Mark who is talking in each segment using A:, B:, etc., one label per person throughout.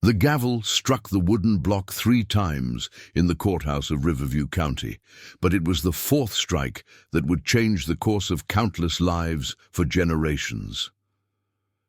A: The gavel struck the wooden block 3 times in the courthouse of Riverview County, but it was the 4th strike that would change the course of countless lives for generations.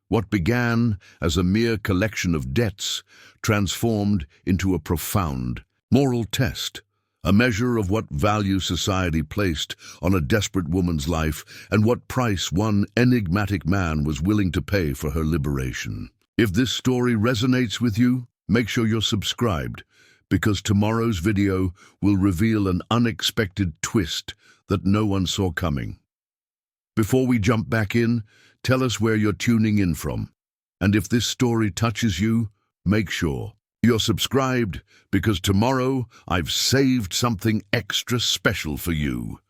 A: What began as a mere collection of debts transformed into a profound moral test, a measure of what value society placed on a desperate woman's life and what price one enigmatic man was willing to pay for her liberation. If this story resonates with you, make sure you're subscribed, because tomorrow's video will reveal an unexpected twist that no one saw coming. Before we jump back in, tell us where you're tuning in from. And if this story touches you, make sure you're subscribed, because tomorrow I've saved something extra special for you.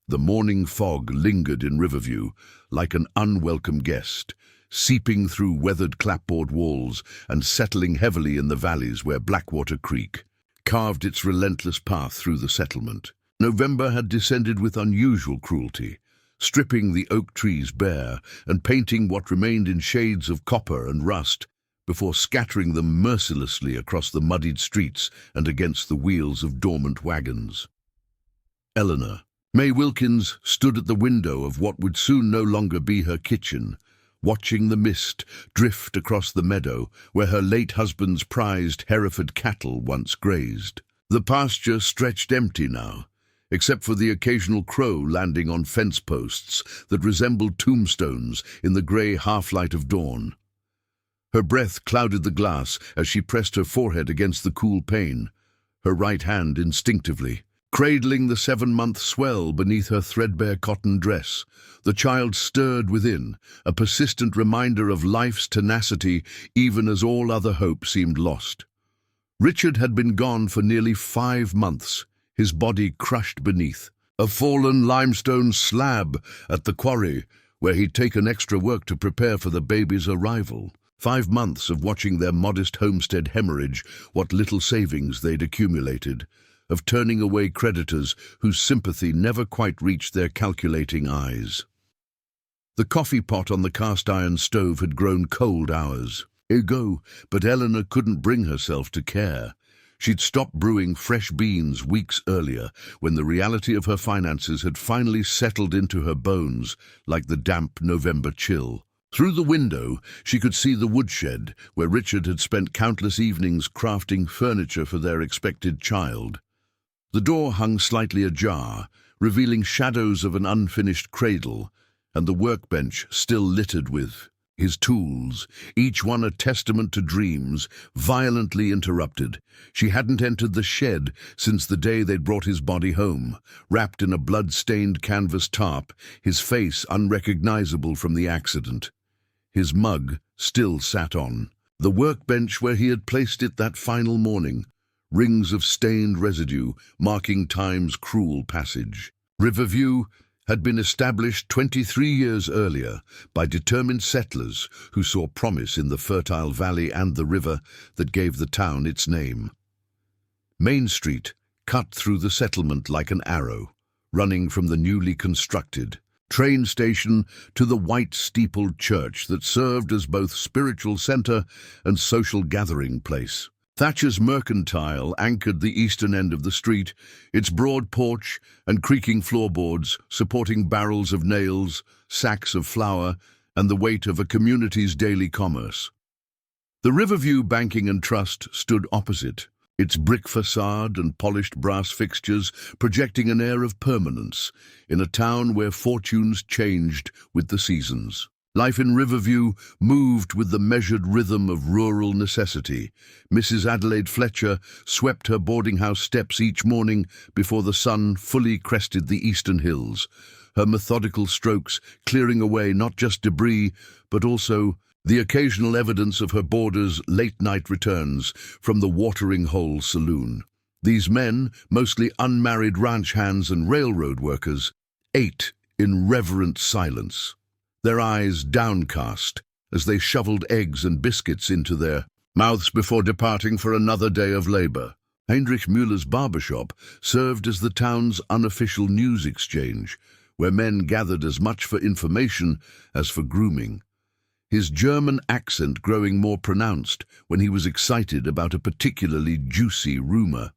A: The morning fog lingered in Riverview like an unwelcome guest, seeping through weathered clapboard walls and settling heavily in the valleys where Blackwater Creek carved its relentless path through the settlement. November had descended with unusual cruelty, stripping the oak trees bare and painting what remained in shades of copper and rust before scattering them mercilessly across the muddied streets and against the wheels of dormant wagons. Eleanor Mae Wilkins stood at the window of what would soon no longer be her kitchen, watching the mist drift across the meadow where her late husband's prized Hereford cattle once grazed. The pasture stretched empty now, except for the occasional crow landing on fence posts that resembled tombstones in the grey half-light of dawn. Her breath clouded the glass as she pressed her forehead against the cool pane, her right hand instinctively cradling the 7-month swell beneath her threadbare cotton dress. The child stirred within, a persistent reminder of life's tenacity even as all other hope seemed lost. Richard had been gone for nearly 5 months, his body crushed beneath a fallen limestone slab at the quarry where he'd taken extra work to prepare for the baby's arrival. 5 months of watching their modest homestead hemorrhage what little savings they'd accumulated, of turning away creditors whose sympathy never quite reached their calculating eyes. The coffee pot on the cast-iron stove had grown cold hours ago, but Eleanor couldn't bring herself to care. She'd stopped brewing fresh beans weeks earlier, when the reality of her finances had finally settled into her bones like the damp November chill. Through the window, she could see the woodshed where Richard had spent countless evenings crafting furniture for their expected child. The door hung slightly ajar, revealing shadows of an unfinished cradle, and the workbench still littered with his tools, each one a testament to dreams, violently interrupted. She hadn't entered the shed since the day they'd brought his body home, wrapped in a blood-stained canvas tarp, his face unrecognizable from the accident. His mug still sat on the workbench where he had placed it that final morning, rings of stained residue marking time's cruel passage. Riverview had been established 23 years earlier by determined settlers who saw promise in the fertile valley and the river that gave the town its name. Main Street cut through the settlement like an arrow, running from the newly constructed train station to the white-steepled church that served as both spiritual center and social gathering place. Thatcher's Mercantile anchored the eastern end of the street, its broad porch and creaking floorboards supporting barrels of nails, sacks of flour, and the weight of a community's daily commerce. The Riverview Banking and Trust stood opposite, its brick facade and polished brass fixtures projecting an air of permanence in a town where fortunes changed with the seasons. Life in Riverview moved with the measured rhythm of rural necessity. Mrs. Adelaide Fletcher swept her boarding house steps each morning before the sun fully crested the eastern hills, her methodical strokes clearing away not just debris, but also the occasional evidence of her boarders' late-night returns from the Watering Hole saloon. These men, mostly unmarried ranch hands and railroad workers, ate in reverent silence, their eyes downcast as they shoveled eggs and biscuits into their mouths before departing for another day of labor. Heinrich Müller's barbershop served as the town's unofficial news exchange, where men gathered as much for information as for grooming. his German accent growing more pronounced when he was excited about a particularly juicy rumor.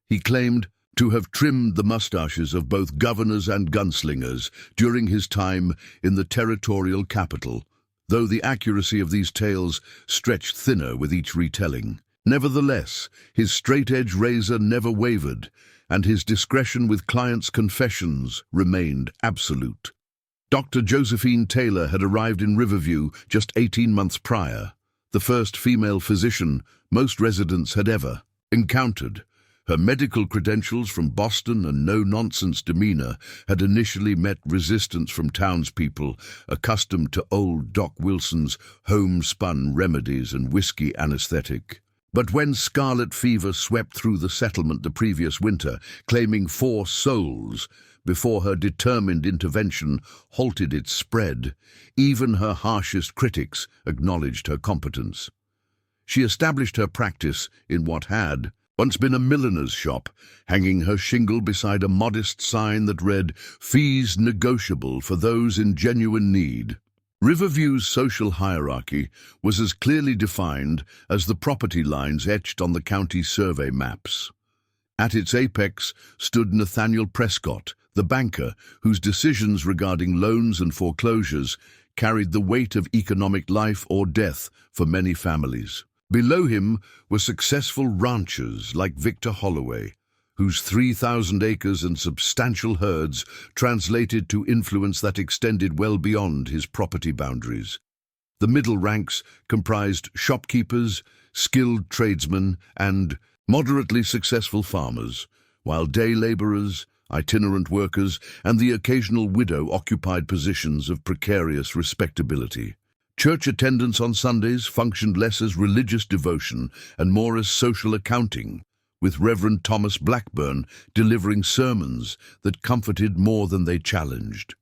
A: He claimed to have trimmed the mustaches of both governors and gunslingers during his time in the territorial capital, though the accuracy of these tales stretched thinner with each retelling. Nevertheless, his straight-edge razor never wavered, and his discretion with clients' confessions remained absolute. Dr. Josephine Taylor had arrived in Riverview just 18 months prior, the first female physician most residents had ever encountered. Her medical credentials from Boston and no-nonsense demeanor had initially met resistance from townspeople accustomed to old Doc Wilson's homespun remedies and whiskey anesthetic. But when scarlet fever swept through the settlement the previous winter, claiming 4 souls before her determined intervention halted its spread, even her harshest critics acknowledged her competence. She established her practice in what had once been a milliner's shop, hanging her shingle beside a modest sign that read, "Fees negotiable for those in genuine need." Riverview's social hierarchy was as clearly defined as the property lines etched on the county survey maps. At its apex stood Nathaniel Prescott, the banker whose decisions regarding loans and foreclosures carried the weight of economic life or death for many families. Below him were successful ranchers like Victor Holloway, whose 3,000 acres and substantial herds translated to influence that extended well beyond his property boundaries. The middle ranks comprised shopkeepers, skilled tradesmen, and moderately successful farmers, while day laborers, itinerant workers, and the occasional widow occupied positions of precarious respectability. Church attendance on Sundays functioned less as religious devotion and more as social accounting, with Reverend Thomas Blackburn delivering sermons that comforted more than they challenged.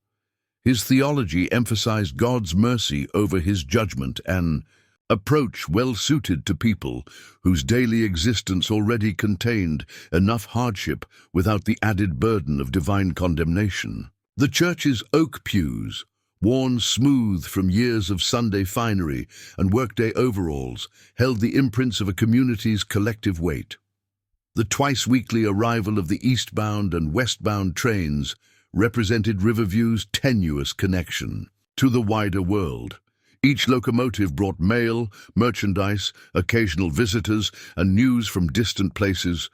A: His theology emphasized God's mercy over his judgment, an approach well-suited to people whose daily existence already contained enough hardship without the added burden of divine condemnation. The church's oak pews, worn smooth from years of Sunday finery and workday overalls, held the imprints of a community's collective weight. The twice-weekly arrival of the eastbound and westbound trains represented Riverview's tenuous connection to the wider world. Each locomotive brought mail, merchandise, occasional visitors, and news from distant places,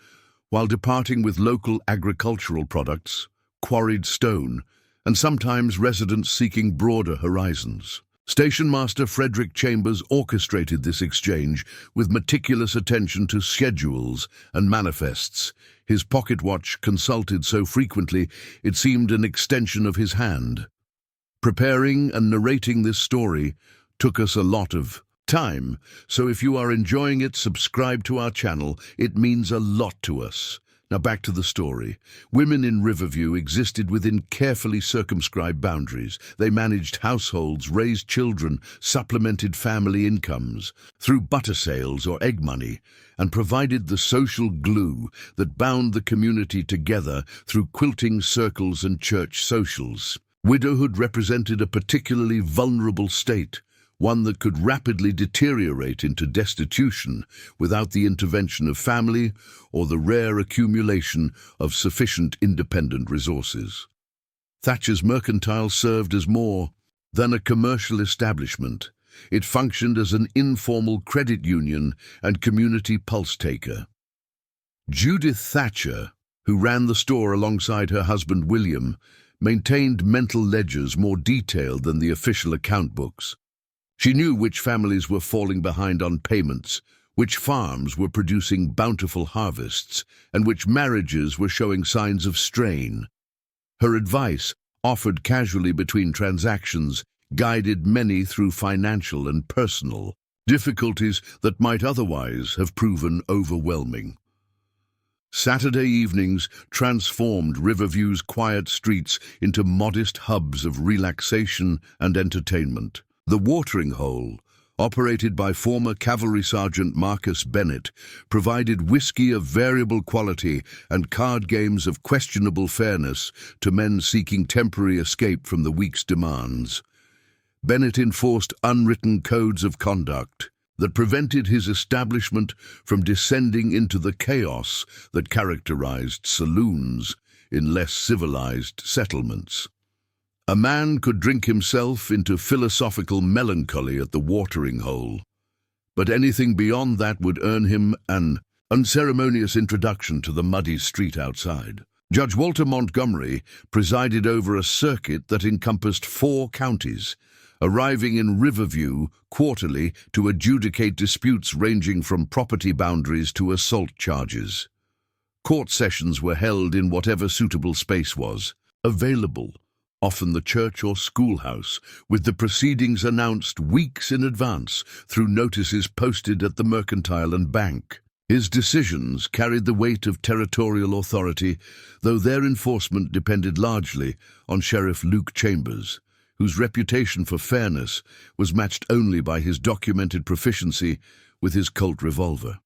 A: while departing with local agricultural products, quarried stone, and sometimes residents seeking broader horizons. Station Master Frederick Chambers orchestrated this exchange with meticulous attention to schedules and manifests, his pocket watch consulted so frequently it seemed an extension of his hand. Preparing and narrating this story took us a lot of time, so if you are enjoying it, subscribe to our channel. It means a lot to us. Now back to the story. Women in Riverview existed within carefully circumscribed boundaries. They managed households, raised children, supplemented family incomes through butter sales or egg money, and provided the social glue that bound the community together through quilting circles and church socials. Widowhood represented a particularly vulnerable state, one that could rapidly deteriorate into destitution without the intervention of family or the rare accumulation of sufficient independent resources. Thatcher's Mercantile served as more than a commercial establishment. It functioned as an informal credit union and community pulse-taker. Judith Thatcher, who ran the store alongside her husband William, maintained mental ledgers more detailed than the official account books. She knew which families were falling behind on payments, which farms were producing bountiful harvests, and which marriages were showing signs of strain. Her advice, offered casually between transactions, guided many through financial and personal difficulties that might otherwise have proven overwhelming. Saturday evenings transformed Riverview's quiet streets into modest hubs of relaxation and entertainment. The Watering Hole, operated by former Cavalry Sergeant Marcus Bennett, provided whiskey of variable quality and card games of questionable fairness to men seeking temporary escape from the week's demands. Bennett enforced unwritten codes of conduct that prevented his establishment from descending into the chaos that characterized saloons in less civilized settlements. A man could drink himself into philosophical melancholy at the watering hole, but anything beyond that would earn him an unceremonious introduction to the muddy street outside. Judge Walter Montgomery presided over a circuit that encompassed 4 counties, arriving in Riverview quarterly to adjudicate disputes ranging from property boundaries to assault charges. Court sessions were held in whatever suitable space was available, often the church or schoolhouse, with the proceedings announced weeks in advance through notices posted at the mercantile and bank. His decisions carried the weight of territorial authority, though their enforcement depended largely on Sheriff Luke Chambers, whose reputation for fairness was matched only by his documented proficiency with his Colt revolver.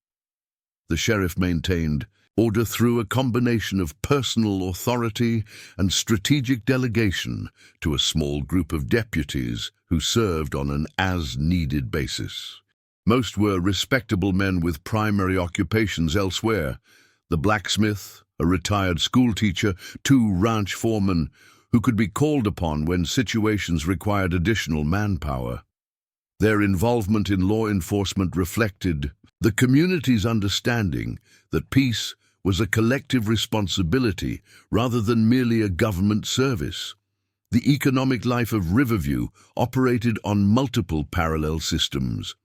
A: The sheriff maintained order through a combination of personal authority and strategic delegation to a small group of deputies who served on an as-needed basis. Most were respectable men with primary occupations elsewhere: the blacksmith, a retired schoolteacher, 2 ranch foremen who could be called upon when situations required additional manpower. Their involvement in law enforcement reflected the community's understanding that peace was a collective responsibility rather than merely a government service. The economic life of Riverview operated on multiple parallel systems.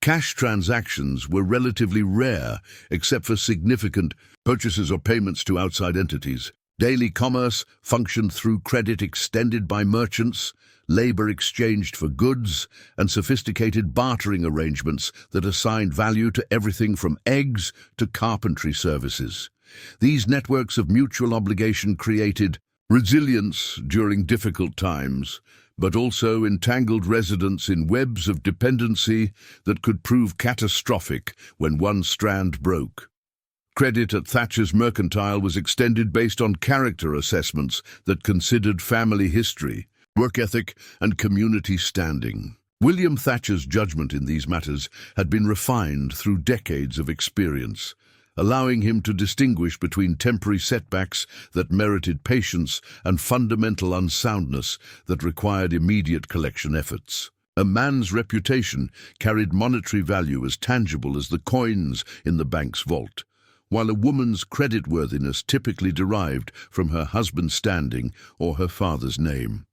A: Cash transactions were relatively rare, except for significant purchases or payments to outside entities. Daily commerce functioned through credit extended by merchants, labor exchanged for goods, and sophisticated bartering arrangements that assigned value to everything from eggs to carpentry services. These networks of mutual obligation created resilience during difficult times, but also entangled residents in webs of dependency that could prove catastrophic when one strand broke. Credit at Thatcher's Mercantile was extended based on character assessments that considered family history, work ethic, and community standing. William Thatcher's judgment in these matters had been refined through decades of experience, allowing him to distinguish between temporary setbacks that merited patience and fundamental unsoundness that required immediate collection efforts. A man's reputation carried monetary value as tangible as the coins in the bank's vault, while a woman's creditworthiness typically derived from her husband's standing or her father's name.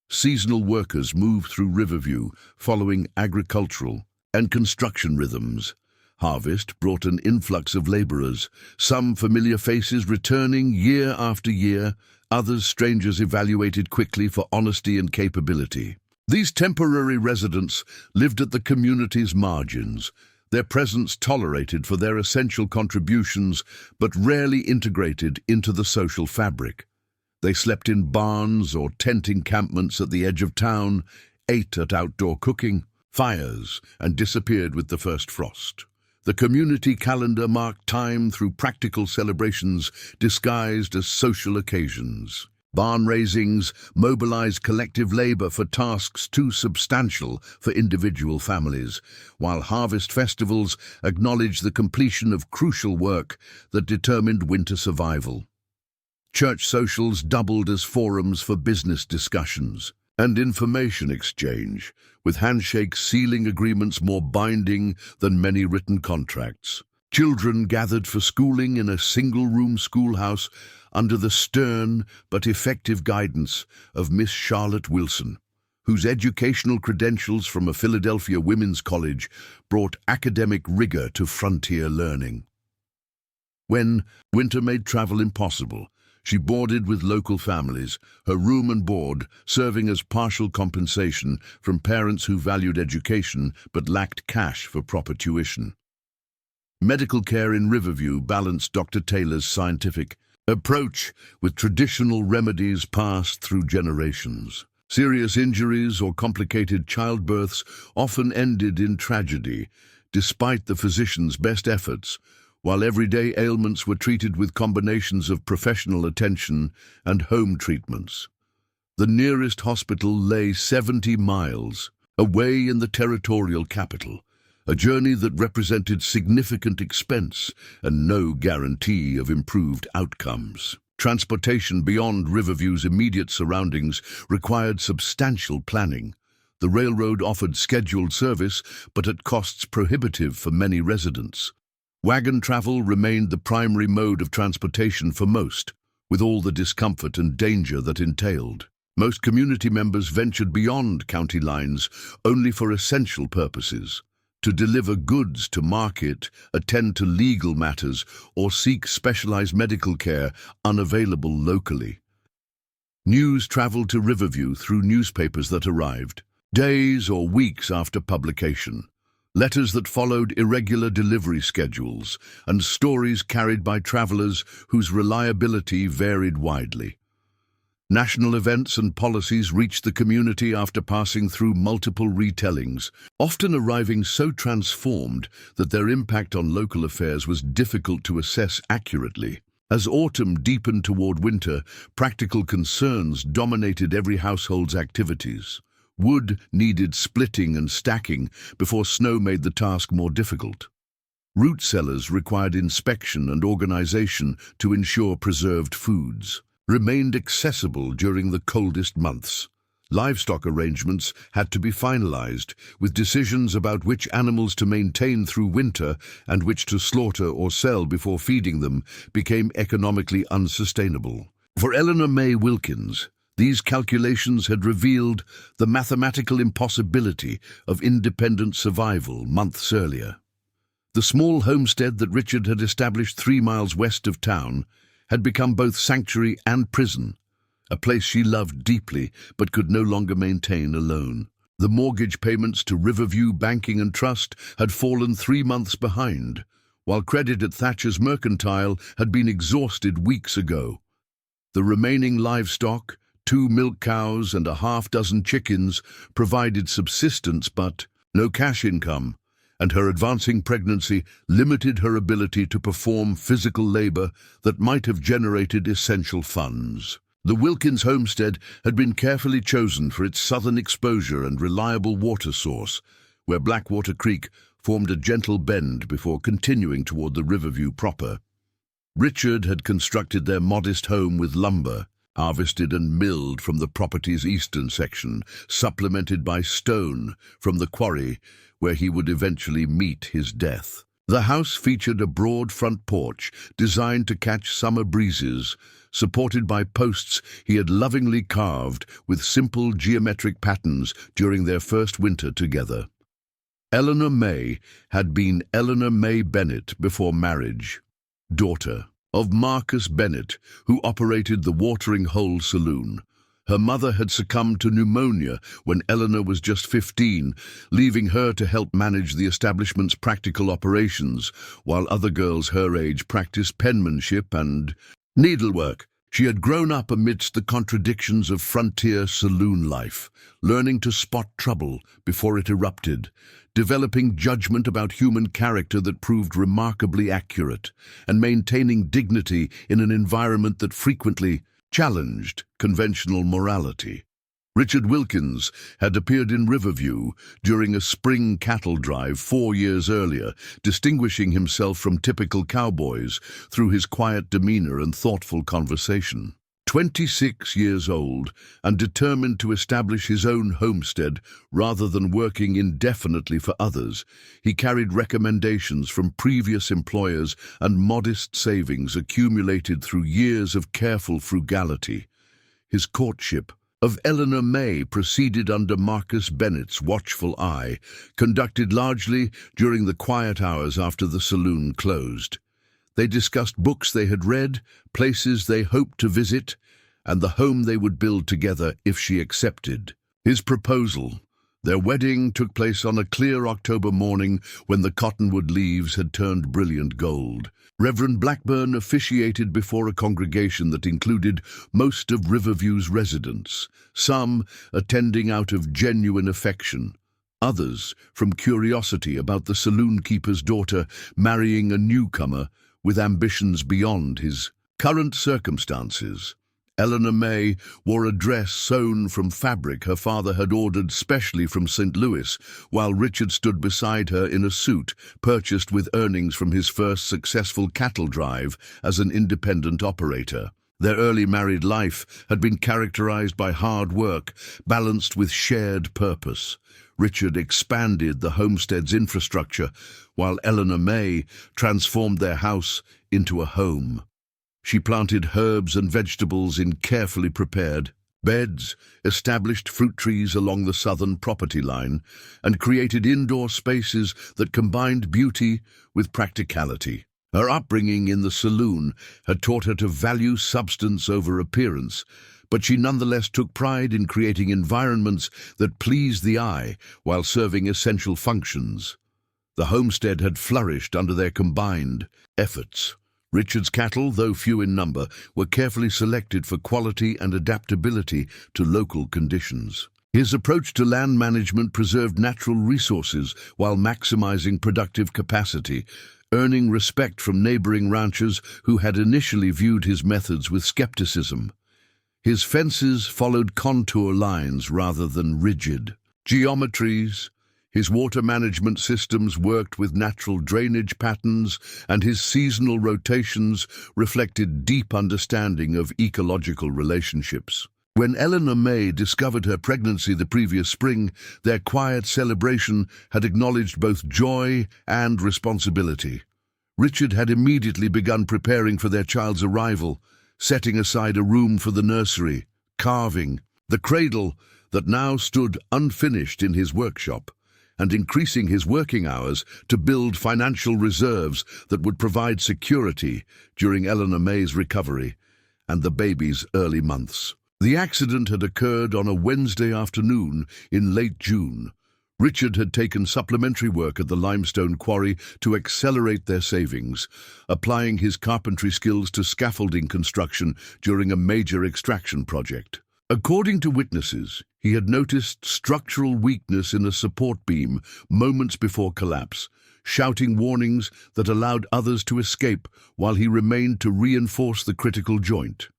A: Seasonal workers moved through Riverview following agricultural and construction rhythms. Harvest brought an influx of laborers, some familiar faces returning year after year, others strangers evaluated quickly for honesty and capability. These temporary residents lived at the community's margins, their presence tolerated for their essential contributions, but rarely integrated into the social fabric. They slept in barns or tent encampments at the edge of town, ate at outdoor cooking, fires, and disappeared with the first frost. The community calendar marked time through practical celebrations disguised as social occasions. Barn raisings mobilized collective labor for tasks too substantial for individual families, while harvest festivals acknowledged the completion of crucial work that determined winter survival. Church socials doubled as forums for business discussions and information exchange, with handshake sealing agreements more binding than many written contracts. Children gathered for schooling in a single-room schoolhouse under the stern but effective guidance of Miss Charlotte Wilson, whose educational credentials from a Philadelphia women's college brought academic rigor to frontier learning. When winter made travel impossible, she boarded with local families, her room and board serving as partial compensation from parents who valued education but lacked cash for proper tuition. Medical care in Riverview balanced Dr. Taylor's scientific approach with traditional remedies passed through generations. Serious injuries or complicated childbirths often ended in tragedy, despite the physician's best efforts, while everyday ailments were treated with combinations of professional attention and home treatments. The nearest hospital lay 70 miles away in the territorial capital, a journey that represented significant expense and no guarantee of improved outcomes. Transportation beyond Riverview's immediate surroundings required substantial planning. The railroad offered scheduled service, but at costs prohibitive for many residents. Wagon travel remained the primary mode of transportation for most, with all the discomfort and danger that entailed. Most community members ventured beyond county lines only for essential purposes, to deliver goods to market, attend to legal matters, or seek specialized medical care unavailable locally. News traveled to Riverview through newspapers that arrived days or weeks after publication, letters that followed irregular delivery schedules, and stories carried by travelers whose reliability varied widely. National events and policies reached the community after passing through multiple retellings, often arriving so transformed that their impact on local affairs was difficult to assess accurately. As autumn deepened toward winter, practical concerns dominated every household's activities. Wood needed splitting and stacking before snow made the task more difficult. Root cellars required inspection and organization to ensure preserved foods remained accessible during the coldest months. Livestock arrangements had to be finalized, with decisions about which animals to maintain through winter and which to slaughter or sell before feeding them became economically unsustainable. For Eleanor Mae Wilkins, these calculations had revealed the mathematical impossibility of independent survival months earlier. The small homestead that Richard had established 3 miles west of town had become both sanctuary and prison, a place she loved deeply but could no longer maintain alone. The mortgage payments to Riverview Banking and Trust had fallen 3 months behind, while credit at Thatcher's Mercantile had been exhausted weeks ago. The remaining livestock, 2 milk cows and a half-dozen chickens, provided subsistence but no cash income, and her advancing pregnancy limited her ability to perform physical labor that might have generated essential funds. The Wilkins homestead had been carefully chosen for its southern exposure and reliable water source, where Blackwater Creek formed a gentle bend before continuing toward the Riverview proper. Richard had constructed their modest home with lumber, harvested and milled from the property's eastern section, supplemented by stone from the quarry where he would eventually meet his death. The house featured a broad front porch designed to catch summer breezes, supported by posts he had lovingly carved with simple geometric patterns during their first winter together. Eleanor Mae had been Eleanor Mae Bennett before marriage, daughter of Marcus Bennett, who operated the Watering Hole Saloon. Her mother had succumbed to pneumonia when Eleanor was just 15, leaving her to help manage the establishment's practical operations, while other girls her age practiced penmanship and needlework. She had grown up amidst the contradictions of frontier saloon life, learning to spot trouble before it erupted, developing judgment about human character that proved remarkably accurate, and maintaining dignity in an environment that frequently challenged conventional morality. Richard Wilkins had appeared in Riverview during a spring cattle drive 4 years earlier, distinguishing himself from typical cowboys through his quiet demeanor and thoughtful conversation. 26 years old and determined to establish his own homestead rather than working indefinitely for others, he carried recommendations from previous employers and modest savings accumulated through years of careful frugality. His courtship of Eleanor Mae proceeded under Marcus Bennett's watchful eye, conducted largely during the quiet hours after the saloon closed. They discussed books they had read, places they hoped to visit, and the home they would build together if she accepted. His proposal, their wedding, took place on a clear October morning when the cottonwood leaves had turned brilliant gold. Reverend Blackburn officiated before a congregation that included most of Riverview's residents, some attending out of genuine affection, others from curiosity about the saloon keeper's daughter marrying a newcomer with ambitions beyond his current circumstances. Eleanor Mae wore a dress sewn from fabric her father had ordered specially from St. Louis, while Richard stood beside her in a suit purchased with earnings from his first successful cattle drive as an independent operator. Their early married life had been characterized by hard work, balanced with shared purpose. Richard expanded the homestead's infrastructure, while Eleanor Mae transformed their house into a home. She planted herbs and vegetables in carefully prepared beds, established fruit trees along the southern property line, and created indoor spaces that combined beauty with practicality. Her upbringing in the saloon had taught her to value substance over appearance, but she nonetheless took pride in creating environments that pleased the eye while serving essential functions. The homestead had flourished under their combined efforts. Richard's cattle, though few in number, were carefully selected for quality and adaptability to local conditions. His approach to land management preserved natural resources while maximizing productive capacity, earning respect from neighboring ranchers who had initially viewed his methods with skepticism. His fences followed contour lines rather than rigid geometries. His water management systems worked with natural drainage patterns, and his seasonal rotations reflected deep understanding of ecological relationships. When Eleanor Mae discovered her pregnancy the previous spring, their quiet celebration had acknowledged both joy and responsibility. Richard had immediately begun preparing for their child's arrival, setting aside a room for the nursery, carving the cradle that now stood unfinished in his workshop, and increasing his working hours to build financial reserves that would provide security during Eleanor Mae's recovery and the baby's early months. The accident had occurred on a Wednesday afternoon in late June. Richard had taken supplementary work at the limestone quarry to accelerate their savings, applying his carpentry skills to scaffolding construction during a major extraction project. According to witnesses, he had noticed structural weakness in a support beam moments before collapse, shouting warnings that allowed others to escape while he remained to reinforce the critical joint.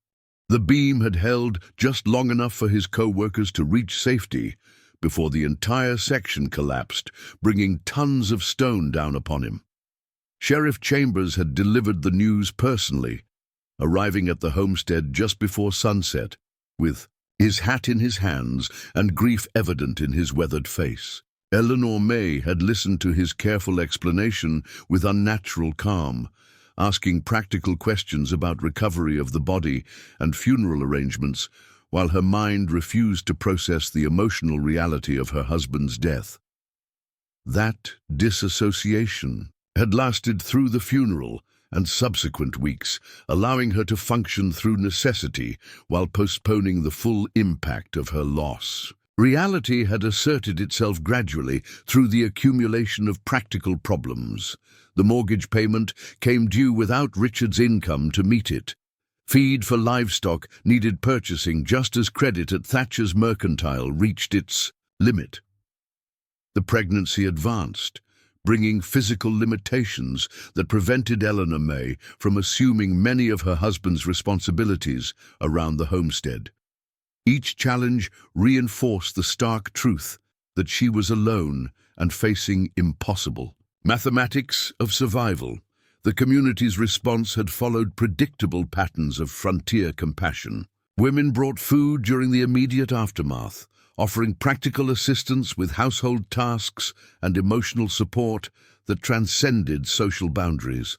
A: The beam had held just long enough for his co-workers to reach safety before the entire section collapsed, bringing tons of stone down upon him. Sheriff Chambers had delivered the news personally, arriving at the homestead just before sunset, with his hat in his hands and grief evident in his weathered face. Eleanor Mae had listened to his careful explanation with unnatural calm, asking practical questions about recovery of the body and funeral arrangements, while her mind refused to process the emotional reality of her husband's death. That disassociation had lasted through the funeral and subsequent weeks, allowing her to function through necessity while postponing the full impact of her loss. Reality had asserted itself gradually through the accumulation of practical problems. The mortgage payment came due without Richard's income to meet it. Feed for livestock needed purchasing just as credit at Thatcher's Mercantile reached its limit. The pregnancy advanced, bringing physical limitations that prevented Eleanor Mae from assuming many of her husband's responsibilities around the homestead. Each challenge reinforced the stark truth that she was alone and facing impossible. Mathematics of survival. The community's response had followed predictable patterns of frontier compassion. Women brought food during the immediate aftermath, offering practical assistance with household tasks and emotional support that transcended social boundaries.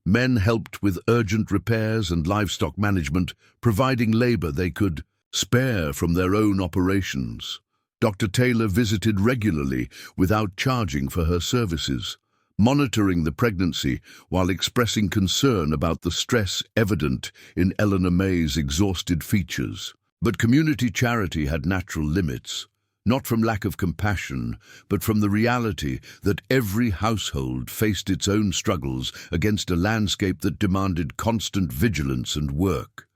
A: Men helped with urgent repairs and livestock management, providing labor they could spare from their own operations. Dr. Taylor visited regularly without charging for her services, monitoring the pregnancy while expressing concern about the stress evident in Eleanor Mae's exhausted features. But community charity had natural limits, not from lack of compassion, but from the reality that every household faced its own struggles against a landscape that demanded constant vigilance and work.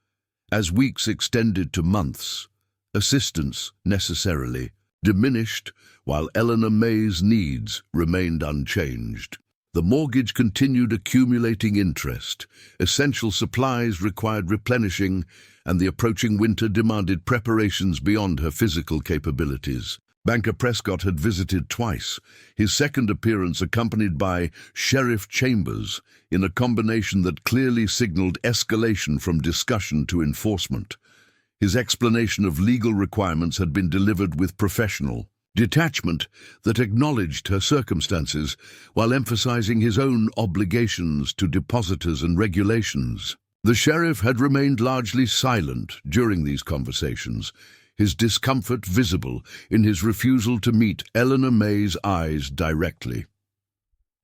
A: As weeks extended to months, assistance necessarily diminished, while Eleanor Mae's needs remained unchanged. The mortgage continued accumulating interest. Essential supplies required replenishing, and the approaching winter demanded preparations beyond her physical capabilities. Banker Prescott had visited twice, his second appearance accompanied by Sheriff Chambers, in a combination that clearly signaled escalation from discussion to enforcement. His explanation of legal requirements had been delivered with professional detachment that acknowledged her circumstances while emphasizing his own obligations to depositors and regulations. The sheriff had remained largely silent during these conversations, his discomfort visible in his refusal to meet Eleanor Mae's eyes directly.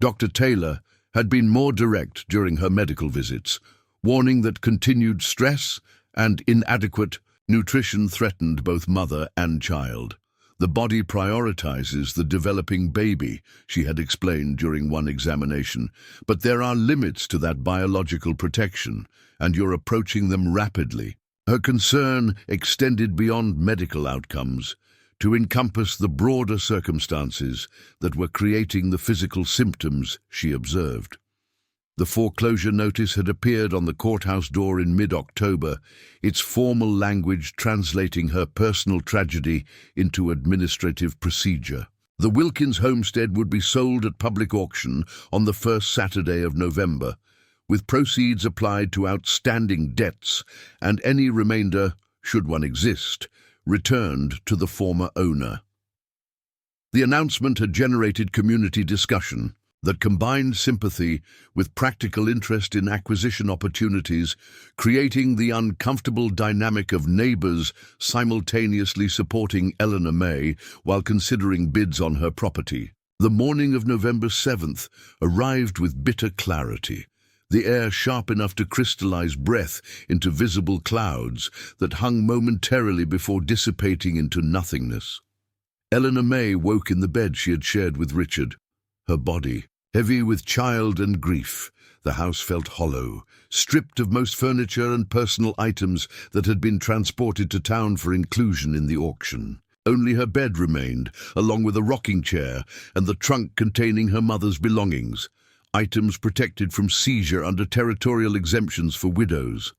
A: Dr. Taylor had been more direct during her medical visits, warning that continued stress and inadequate nutrition threatened both mother and child. The body prioritizes the developing baby, she had explained during one examination, but there are limits to that biological protection, and you're approaching them rapidly. Her concern extended beyond medical outcomes to encompass the broader circumstances that were creating the physical symptoms she observed. The foreclosure notice had appeared on the courthouse door in mid-October, its formal language translating her personal tragedy into administrative procedure. The Wilkins homestead would be sold at public auction on the first Saturday of November, with proceeds applied to outstanding debts, and any remainder, should one exist, returned to the former owner. The announcement had generated community discussion that combined sympathy with practical interest in acquisition opportunities, creating the uncomfortable dynamic of neighbors simultaneously supporting Eleanor Mae while considering bids on her property. The morning of November 7th arrived with bitter clarity, the air sharp enough to crystallize breath into visible clouds that hung momentarily before dissipating into nothingness. Eleanor Mae woke in the bed she had shared with Richard, her body heavy with child and grief. The house felt hollow, stripped of most furniture and personal items that had been transported to town for inclusion in the auction. Only her bed remained, along with a rocking chair and the trunk containing her mother's belongings, items protected from seizure under territorial exemptions for widows.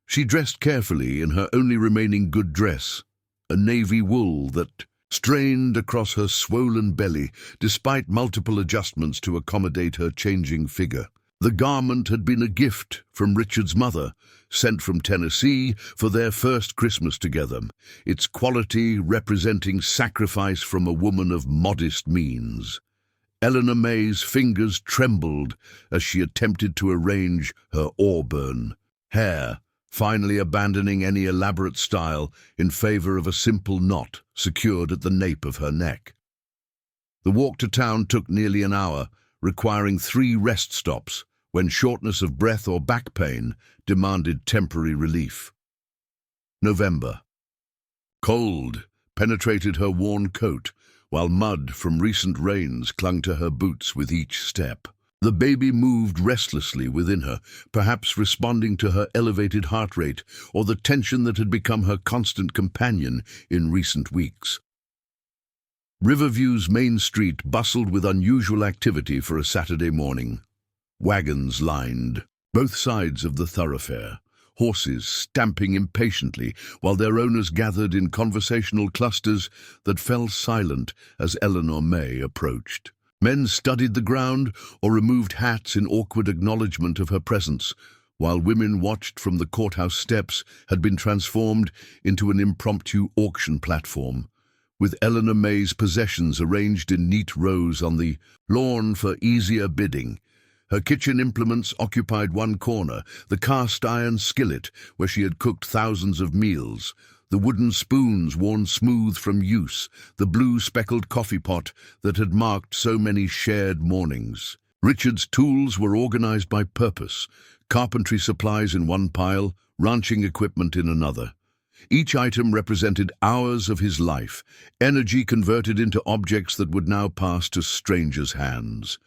A: She dressed carefully in her only remaining good dress, a navy wool that strained across her swollen belly despite multiple adjustments to accommodate her changing figure. The garment had been a gift from Richard's mother, sent from Tennessee for their first Christmas together, its quality representing sacrifice from a woman of modest means. Eleanor Mae's fingers trembled as she attempted to arrange her auburn hair, finally abandoning any elaborate style in favor of a simple knot secured at the nape of her neck. The walk to town took nearly an hour, requiring 3 rest stops when shortness of breath or back pain demanded temporary relief. November. Cold penetrated her worn coat, while mud from recent rains clung to her boots with each step. The baby moved restlessly within her, perhaps responding to her elevated heart rate or the tension that had become her constant companion in recent weeks. Riverview's main street bustled with unusual activity for a Saturday morning. Wagons lined both sides of the thoroughfare, horses stamping impatiently while their owners gathered in conversational clusters that fell silent as Eleanor Mae approached. Men studied the ground or removed hats in awkward acknowledgement of her presence, while women watched from the courthouse steps had been transformed into an impromptu auction platform, with Eleanor Mae's possessions arranged in neat rows on the lawn for easier bidding. Her kitchen implements occupied one corner, the cast-iron skillet where she had cooked thousands of meals, the wooden spoons worn smooth from use, the blue-speckled coffee pot that had marked so many shared mornings. Richard's tools were organized by purpose, carpentry supplies in one pile, ranching equipment in another. Each item represented hours of his life, energy converted into objects that would now pass to strangers' hands.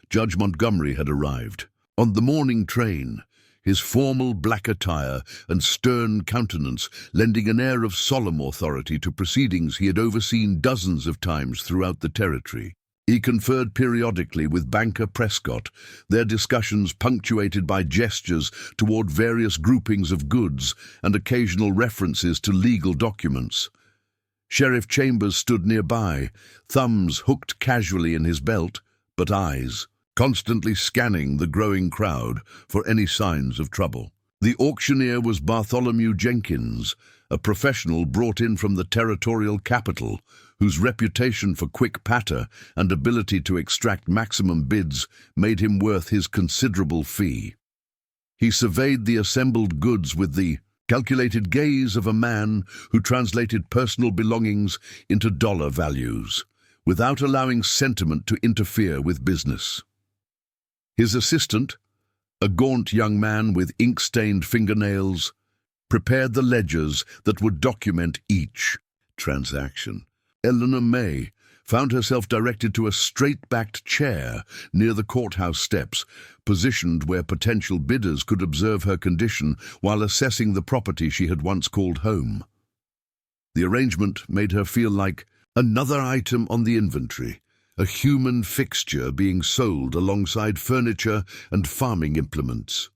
A: Judge Montgomery had arrived. On the morning train, his formal black attire and stern countenance lending an air of solemn authority to proceedings he had overseen dozens of times throughout the territory. He conferred periodically with banker Prescott, their discussions punctuated by gestures toward various groupings of goods and occasional references to legal documents. Sheriff Chambers stood nearby, thumbs hooked casually in his belt, but eyes constantly scanning the growing crowd for any signs of trouble. The auctioneer was Bartholomew Jenkins, a professional brought in from the territorial capital, whose reputation for quick patter and ability to extract maximum bids made him worth his considerable fee. He surveyed the assembled goods with the calculated gaze of a man who translated personal belongings into dollar values, without allowing sentiment to interfere with business. His assistant, a gaunt young man with ink-stained fingernails, prepared the ledgers that would document each transaction. Eleanor Mae found herself directed to a straight-backed chair near the courthouse steps, positioned where potential bidders could observe her condition while assessing the property she had once called home. The arrangement made her feel like another item on the inventory, a human fixture being sold alongside furniture and farming implements.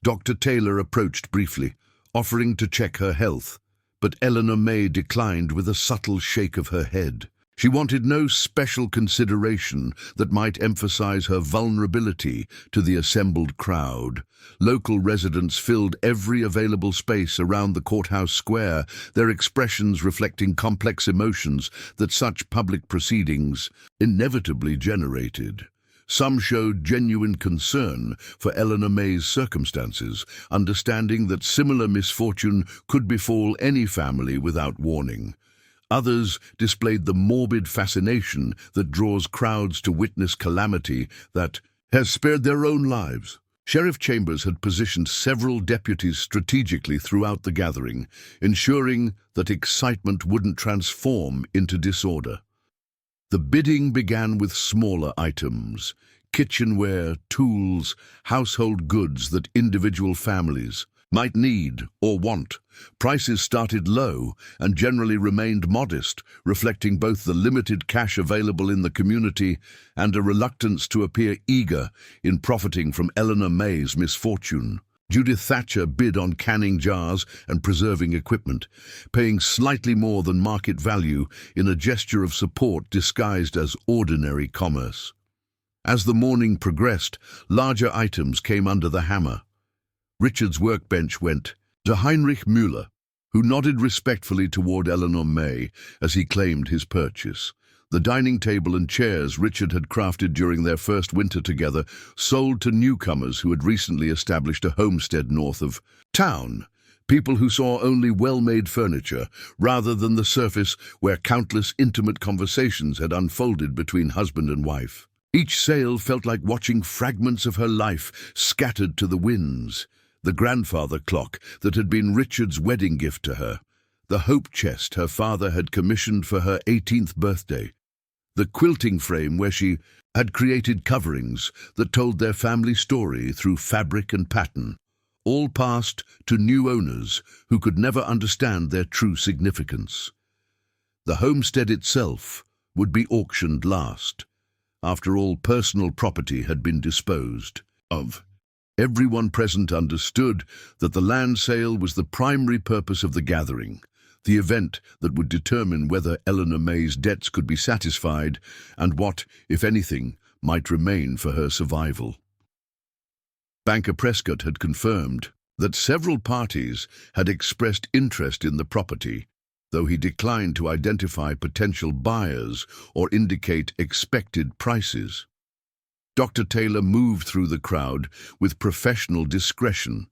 A: Dr. Taylor approached briefly, offering to check her health, but Eleanor Mae declined with a subtle shake of her head. She wanted no special consideration that might emphasize her vulnerability to the assembled crowd. Local residents filled every available space around the courthouse square, their expressions reflecting complex emotions that such public proceedings inevitably generated. Some showed genuine concern for Eleanor Mae's circumstances, understanding that similar misfortune could befall any family without warning. Others displayed the morbid fascination that draws crowds to witness calamity that has spared their own lives. Sheriff Chambers had positioned several deputies strategically throughout the gathering, ensuring that excitement wouldn't transform into disorder. The bidding began with smaller items, kitchenware, tools, household goods that individual families might need or want. Prices started low and generally remained modest, reflecting both the limited cash available in the community and a reluctance to appear eager in profiting from Eleanor Mae's misfortune. Judith Thatcher bid on canning jars and preserving equipment, paying slightly more than market value in a gesture of support disguised as ordinary commerce. As the morning progressed, larger items came under the hammer. Richard's workbench went to Heinrich Müller, who nodded respectfully toward Eleanor Mae as he claimed his purchase. The dining table and chairs Richard had crafted during their first winter together sold to newcomers who had recently established a homestead north of town, people who saw only well-made furniture rather than the surface where countless intimate conversations had unfolded between husband and wife. Each sale felt like watching fragments of her life scattered to the winds. The grandfather clock that had been Richard's wedding gift to her, the hope chest her father had commissioned for her 18th birthday, the quilting frame where she had created coverings that told their family story through fabric and pattern, all passed to new owners who could never understand their true significance. The homestead itself would be auctioned last, after all personal property had been disposed of. Everyone present understood that the land sale was the primary purpose of the gathering, the event that would determine whether Eleanor Mae's debts could be satisfied and what, if anything, might remain for her survival. Banker Prescott had confirmed that several parties had expressed interest in the property, though he declined to identify potential buyers or indicate expected prices. Dr. Taylor moved through the crowd with professional discretion,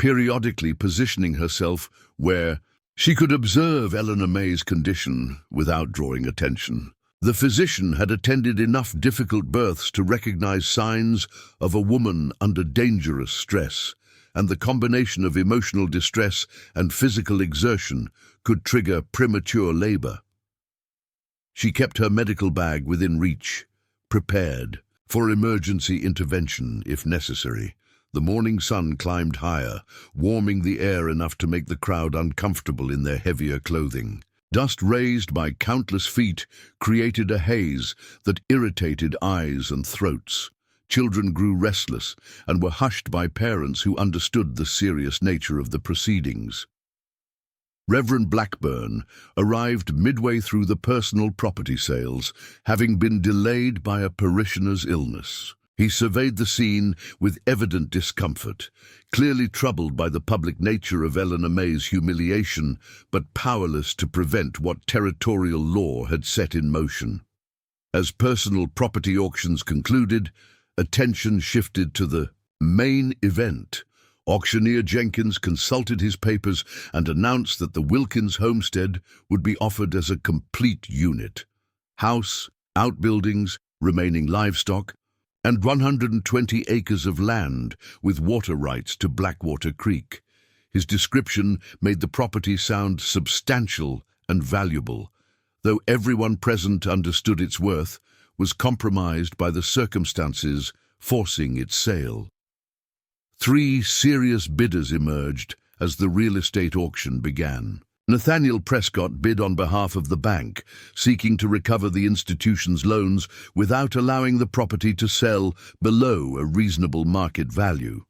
A: periodically positioning herself where she could observe Eleanor Mae's condition without drawing attention. The physician had attended enough difficult births to recognize signs of a woman under dangerous stress, and the combination of emotional distress and physical exertion could trigger premature labor. She kept her medical bag within reach, prepared for emergency intervention if necessary. The morning sun climbed higher, warming the air enough to make the crowd uncomfortable in their heavier clothing. Dust raised by countless feet created a haze that irritated eyes and throats. Children grew restless and were hushed by parents who understood the serious nature of the proceedings. Reverend Blackburn arrived midway through the personal property sales, having been delayed by a parishioner's illness. He surveyed the scene with evident discomfort, clearly troubled by the public nature of Eleanor Mae's humiliation, but powerless to prevent what territorial law had set in motion. As personal property auctions concluded, attention shifted to the main event. Auctioneer Jenkins consulted his papers and announced that the Wilkins homestead would be offered as a complete unit. House, outbuildings, remaining livestock, and 120 acres of land with water rights to Blackwater Creek. His description made the property sound substantial and valuable, though everyone present understood its worth, was compromised by the circumstances forcing its sale. 3 serious bidders emerged as the real estate auction began. Nathaniel Prescott bid on behalf of the bank, seeking to recover the institution's loans without allowing the property to sell below a reasonable market value.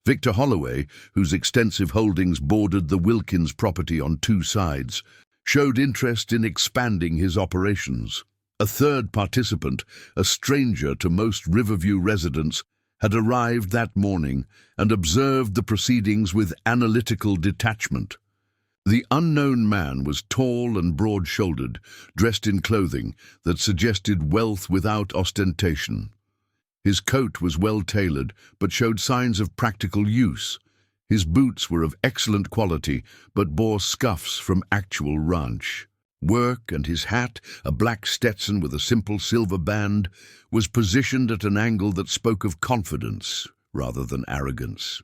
A: Victor Holloway, whose extensive holdings bordered the Wilkins property on 2 sides, showed interest in expanding his operations. A third participant, a stranger to most Riverview residents, had arrived that morning and observed the proceedings with analytical detachment. The unknown man was tall and broad-shouldered, dressed in clothing that suggested wealth without ostentation. His coat was well-tailored, but showed signs of practical use. His boots were of excellent quality, but bore scuffs from actual ranch work, and his hat, a black Stetson with a simple silver band, was positioned at an angle that spoke of confidence rather than arrogance.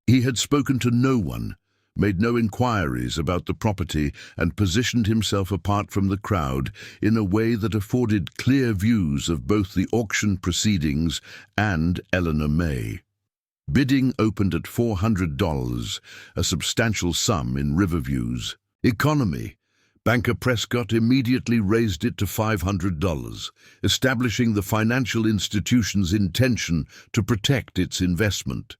A: He had spoken to no one, made no inquiries about the property, and positioned himself apart from the crowd in a way that afforded clear views of both the auction proceedings and Eleanor Mae. Bidding opened at $400, a substantial sum in Riverview's economy. Banker Prescott immediately raised it to $500, establishing the financial institution's intention to protect its investment.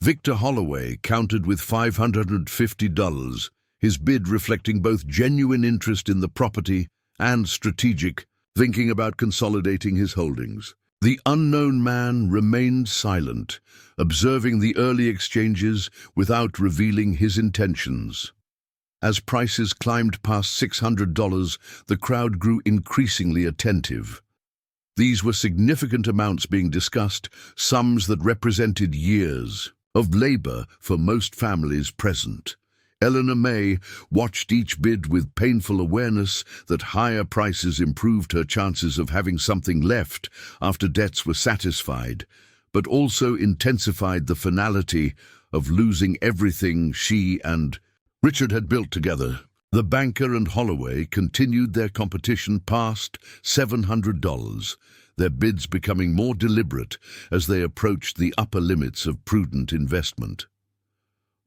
A: Victor Holloway countered with $550, his bid reflecting both genuine interest in the property and strategic thinking about consolidating his holdings. The unknown man remained silent, observing the early exchanges without revealing his intentions. As prices climbed past $600, the crowd grew increasingly attentive. These were significant amounts being discussed, sums that represented years of labor for most families present. Eleanor Mae watched each bid with painful awareness that higher prices improved her chances of having something left after debts were satisfied, but also intensified the finality of losing everything she and Richard had built together. The banker and Holloway continued their competition past $700, their bids becoming more deliberate as they approached the upper limits of prudent investment.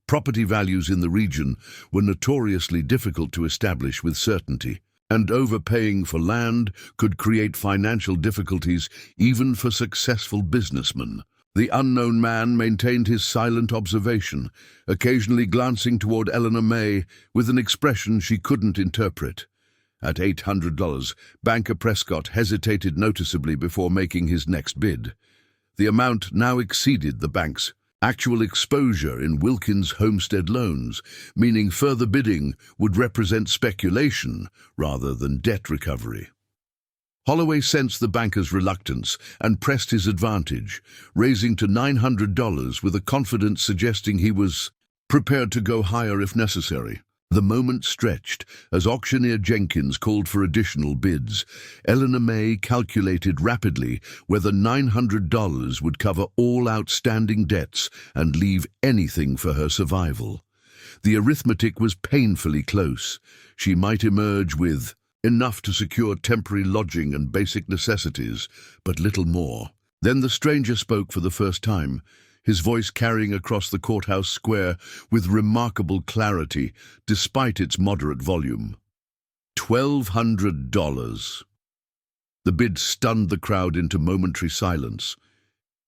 A: Property values in the region were notoriously difficult to establish with certainty, and overpaying for land could create financial difficulties even for successful businessmen. The unknown man maintained his silent observation, occasionally glancing toward Eleanor Mae with an expression she couldn't interpret. At $800, banker Prescott hesitated noticeably before making his next bid. The amount now exceeded the bank's actual exposure in Wilkins homestead loans, meaning further bidding would represent speculation rather than debt recovery. Holloway sensed the banker's reluctance and pressed his advantage, raising to $900 with a confidence suggesting he was prepared to go higher if necessary. The moment stretched as auctioneer Jenkins called for additional bids. Eleanor Mae calculated rapidly whether $900 would cover all outstanding debts and leave anything for her survival. The arithmetic was painfully close. She might emerge with enough to secure temporary lodging and basic necessities, but little more. Then the stranger spoke for the first time, his voice carrying across the courthouse square with remarkable clarity, despite its moderate volume. $1,200. The bid stunned the crowd into momentary silence.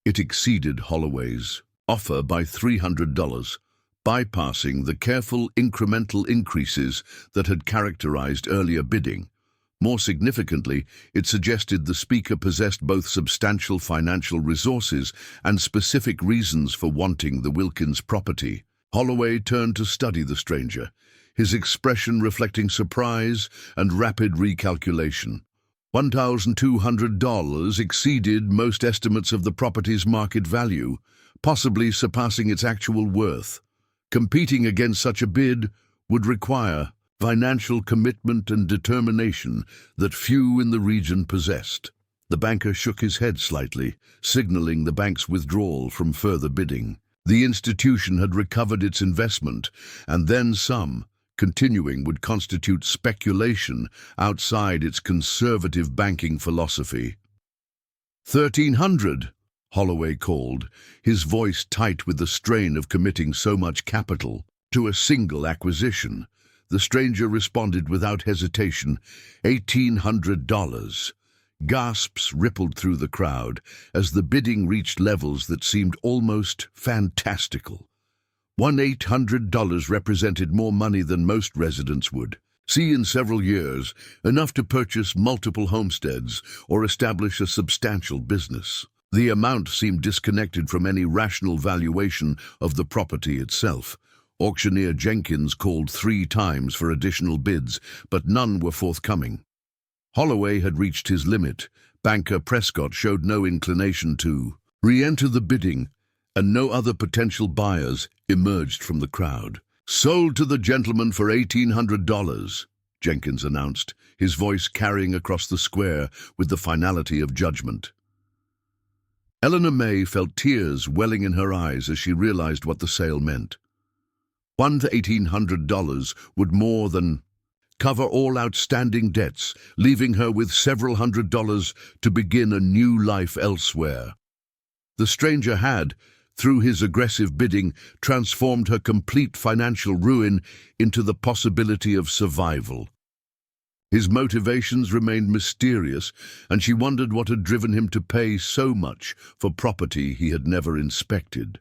A: It exceeded Holloway's offer by $300, bypassing the careful incremental increases that had characterized earlier bidding. More significantly, it suggested the speaker possessed both substantial financial resources and specific reasons for wanting the Wilkins property. Holloway turned to study the stranger, his expression reflecting surprise and rapid recalculation. $1,200 exceeded most estimates of the property's market value, possibly surpassing its actual worth. Competing against such a bid would require financial commitment and determination that few in the region possessed. The banker shook his head slightly, signaling the bank's withdrawal from further bidding. The institution had recovered its investment, and then some. Continuing would constitute speculation outside its conservative banking philosophy. $1,300, Holloway called, his voice tight with the strain of committing so much capital to a single acquisition. The stranger responded without hesitation, $1,800. Gasps rippled through the crowd as the bidding reached levels that seemed almost fantastical. $1,800 represented more money than most residents would see in several years, enough to purchase multiple homesteads or establish a substantial business. The amount seemed disconnected from any rational valuation of the property itself. Auctioneer Jenkins called 3 times for additional bids, but none were forthcoming. Holloway had reached his limit. Banker Prescott showed no inclination to re-enter the bidding, and no other potential buyers emerged from the crowd. "Sold to the gentleman for $1,800, Jenkins announced, his voice carrying across the square with the finality of judgment. Eleanor Mae felt tears welling in her eyes as she realized what the sale meant. $1,800 would more than cover all outstanding debts, leaving her with several $100s to begin a new life elsewhere. The stranger had, through his aggressive bidding, transformed her complete financial ruin into the possibility of survival. His motivations remained mysterious, and she wondered what had driven him to pay so much for property he had never inspected.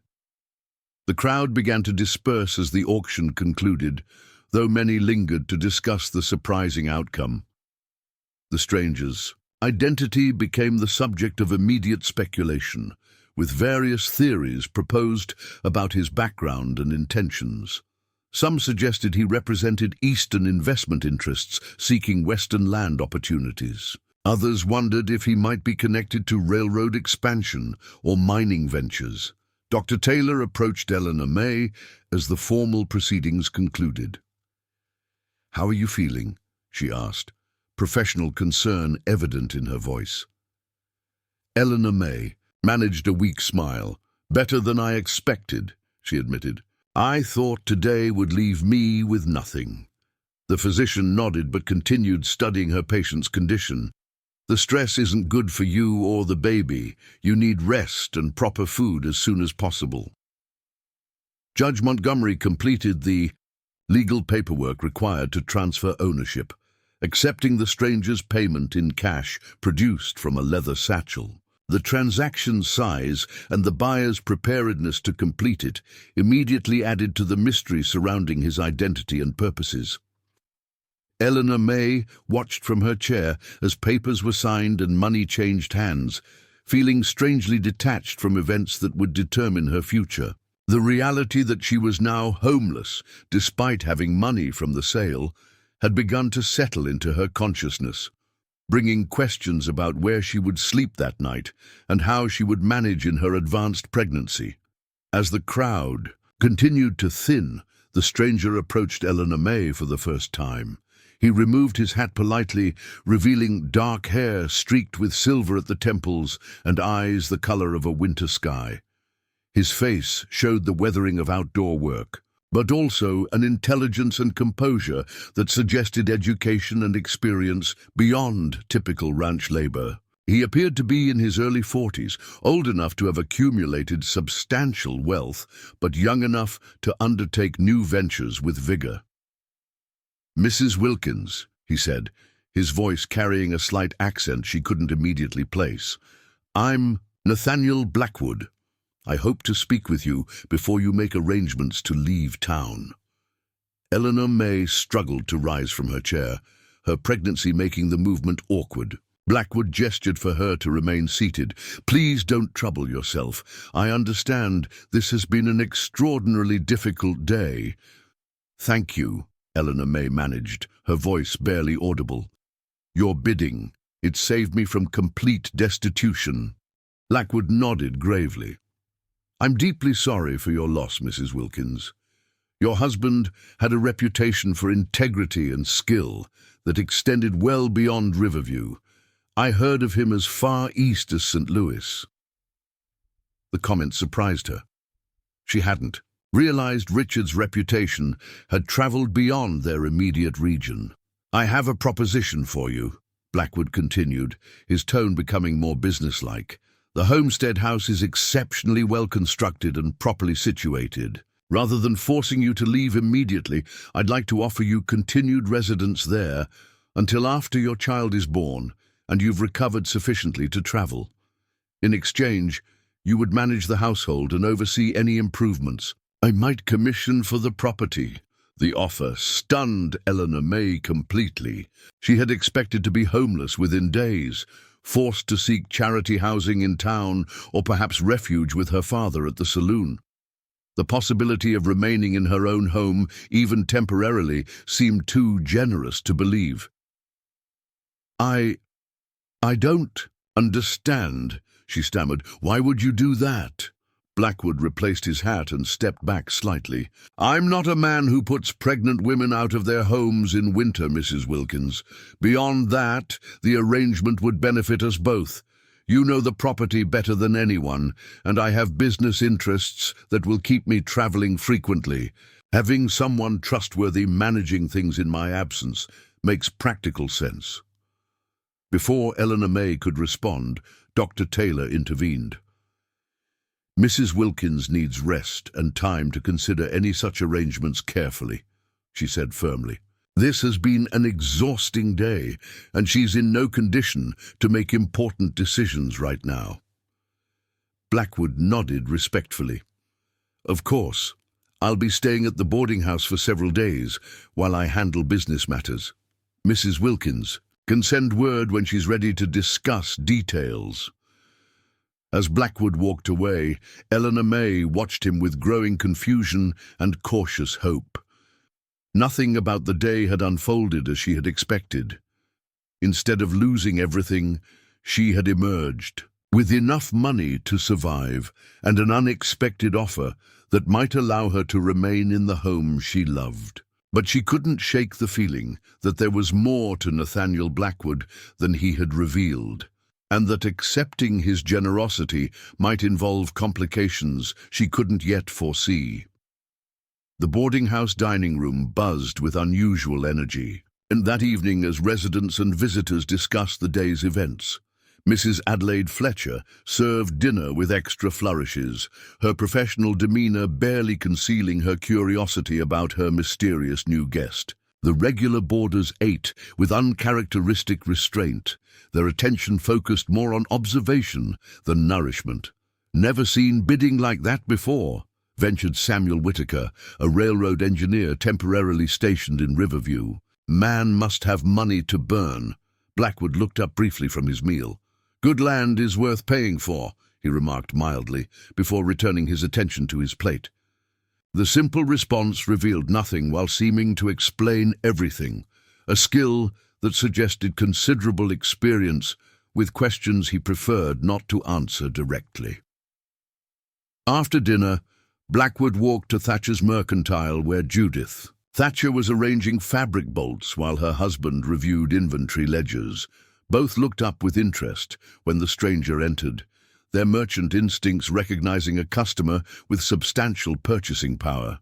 A: The crowd began to disperse as the auction concluded, though many lingered to discuss the surprising outcome. The stranger's identity became the subject of immediate speculation, with various theories proposed about his background and intentions. Some suggested he represented Eastern investment interests seeking Western land opportunities. Others wondered if he might be connected to railroad expansion or mining ventures. Dr. Taylor approached Eleanor Mae as the formal proceedings concluded. "How are you feeling?" she asked, professional concern evident in her voice. Eleanor Mae managed a weak smile. "Better than I expected," she admitted. "I thought today would leave me with nothing." The physician nodded but continued studying her patient's condition. "The stress isn't good for you or the baby. You need rest and proper food as soon as possible." Judge Montgomery completed the legal paperwork required to transfer ownership, accepting the stranger's payment in cash produced from a leather satchel. The transaction's size and the buyer's preparedness to complete it immediately added to the mystery surrounding his identity and purposes. Eleanor Mae watched from her chair as papers were signed and money changed hands, feeling strangely detached from events that would determine her future. The reality that she was now homeless, despite having money from the sale, had begun to settle into her consciousness, bringing questions about where she would sleep that night and how she would manage in her advanced pregnancy. As the crowd continued to thin, the stranger approached Eleanor Mae for the first time. He removed his hat politely, revealing dark hair streaked with silver at the temples and eyes the color of a winter sky. His face showed the weathering of outdoor work, but also an intelligence and composure that suggested education and experience beyond typical ranch labor. He appeared to be in his early 40s, old enough to have accumulated substantial wealth, but young enough to undertake new ventures with vigor. "Mrs. Wilkins," he said, his voice carrying a slight accent she couldn't immediately place. "I'm Nathaniel Blackwood. I hope to speak with you before you make arrangements to leave town." Eleanor Mae struggled to rise from her chair, her pregnancy making the movement awkward. Blackwood gestured for her to remain seated. "Please don't trouble yourself. I understand this has been an extraordinarily difficult day." "Thank you," Eleanor Mae managed, her voice barely audible. "Your bidding. It saved me from complete destitution." Blackwood nodded gravely. "I'm deeply sorry for your loss, Mrs. Wilkins. Your husband had a reputation for integrity and skill that extended well beyond Riverview. I heard of him as far east as St. Louis." The comment surprised her. She hadn't realized Richard's reputation had traveled beyond their immediate region. "I have a proposition for you," Blackwood continued, his tone becoming more businesslike. "The homestead house is exceptionally well constructed and properly situated. Rather than forcing you to leave immediately, I'd like to offer you continued residence there until after your child is born and you've recovered sufficiently to travel. In exchange, you would manage the household and oversee any improvements I might commission for the property." The offer stunned Eleanor Mae completely. She had expected to be homeless within days, forced to seek charity housing in town or perhaps refuge with her father at the saloon. The possibility of remaining in her own home, even temporarily, seemed too generous to believe. I don't understand," she stammered. "Why would you do that?" Blackwood replaced his hat and stepped back slightly. "I'm not a man who puts pregnant women out of their homes in winter, Mrs. Wilkins. Beyond that, the arrangement would benefit us both. You know the property better than anyone, and I have business interests that will keep me traveling frequently. Having someone trustworthy managing things in my absence makes practical sense." Before Eleanor Mae could respond, Dr. Taylor intervened. "Mrs. Wilkins needs rest and time to consider any such arrangements carefully," she said firmly. "This has been an exhausting day, and she's in no condition to make important decisions right now." Blackwood nodded respectfully. "Of course, I'll be staying at the boarding house for several days while I handle business matters. Mrs. Wilkins can send word when she's ready to discuss details." As Blackwood walked away, Eleanor Mae watched him with growing confusion and cautious hope. Nothing about the day had unfolded as she had expected. Instead of losing everything, she had emerged with enough money to survive and an unexpected offer that might allow her to remain in the home she loved. But she couldn't shake the feeling that there was more to Nathaniel Blackwood than he had revealed, and that accepting his generosity might involve complications she couldn't yet foresee. The boarding house dining room buzzed with unusual energy, and that evening as residents and visitors discussed the day's events, Mrs. Adelaide Fletcher served dinner with extra flourishes, her professional demeanor barely concealing her curiosity about her mysterious new guest. The regular boarders ate with uncharacteristic restraint, their attention focused more on observation than nourishment. "Never seen bidding like that before," ventured Samuel Whitaker, a railroad engineer temporarily stationed in Riverview. "Man must have money to burn." Blackwood looked up briefly from his meal. "Good land is worth paying for," he remarked mildly, before returning his attention to his plate. The simple response revealed nothing while seeming to explain everything, a skill that suggested considerable experience with questions he preferred not to answer directly. After dinner, Blackwood walked to Thatcher's Mercantile where Thatcher was arranging fabric bolts while her husband reviewed inventory ledgers. Both looked up with interest when the stranger entered, their merchant instincts recognizing a customer with substantial purchasing power.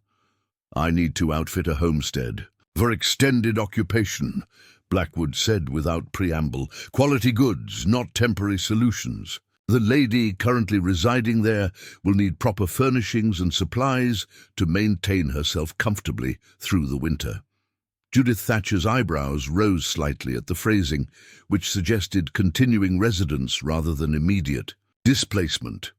A: "I need to outfit a homestead for extended occupation," Blackwood said without preamble. "Quality goods, not temporary solutions. The lady currently residing there will need proper furnishings and supplies to maintain herself comfortably through the winter." Judith Thatcher's eyebrows rose slightly at the phrasing, which suggested continuing residence rather than immediate displacement.